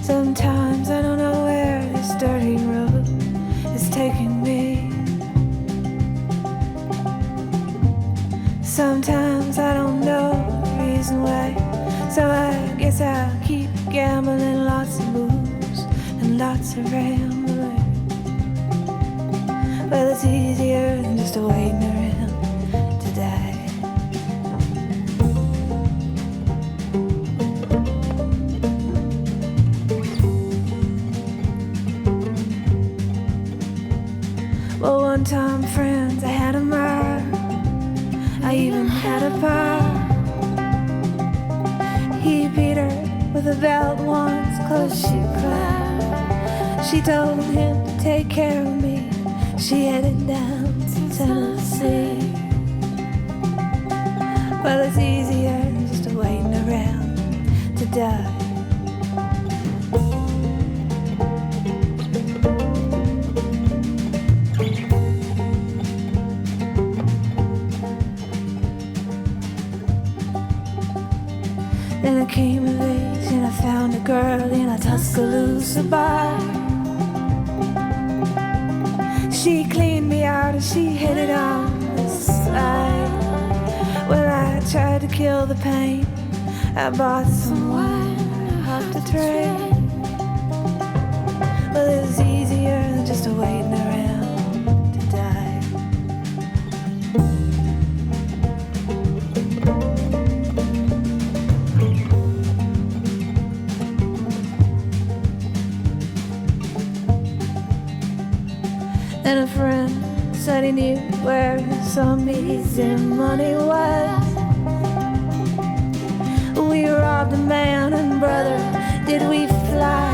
Sometimes I don't know where this dirty road is taking me. Sometimes I don't know the reason why. So I guess I'll keep gambling, lots of moves and lots of rambling. Well, it's easier than just waiting around to die. Well, one time, friends, I had a mile. I even had a pie. He beat her with a belt once, close she cried. She told him to take care of me. She headed down to Tennessee. Well, it's easier than just waiting around to die. Then I came of age and I found a girl in a Tuscaloosa bar. She cleaned me out and she hit it on the slide. Well, I tried to kill the pain. I bought some wine, I hopped a train. Well, it was easier than just waiting around to die. And a friend said he knew where some easy money was. We robbed a man and brother, did we fly?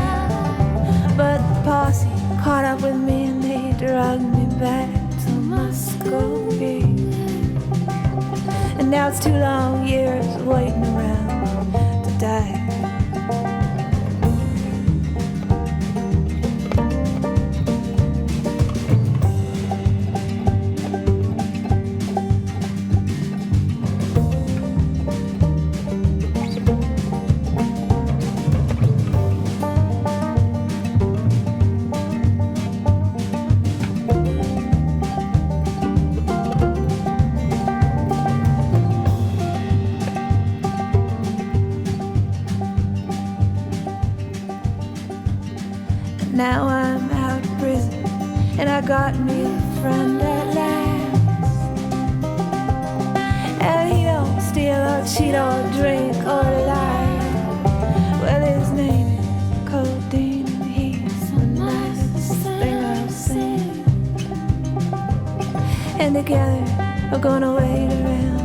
But the posse caught up with me and they dragged me back to Muscovy. And now it's 2 long years waiting around to die. Now I'm out of prison, and I got me a friend at last. and together we're gonna wait around.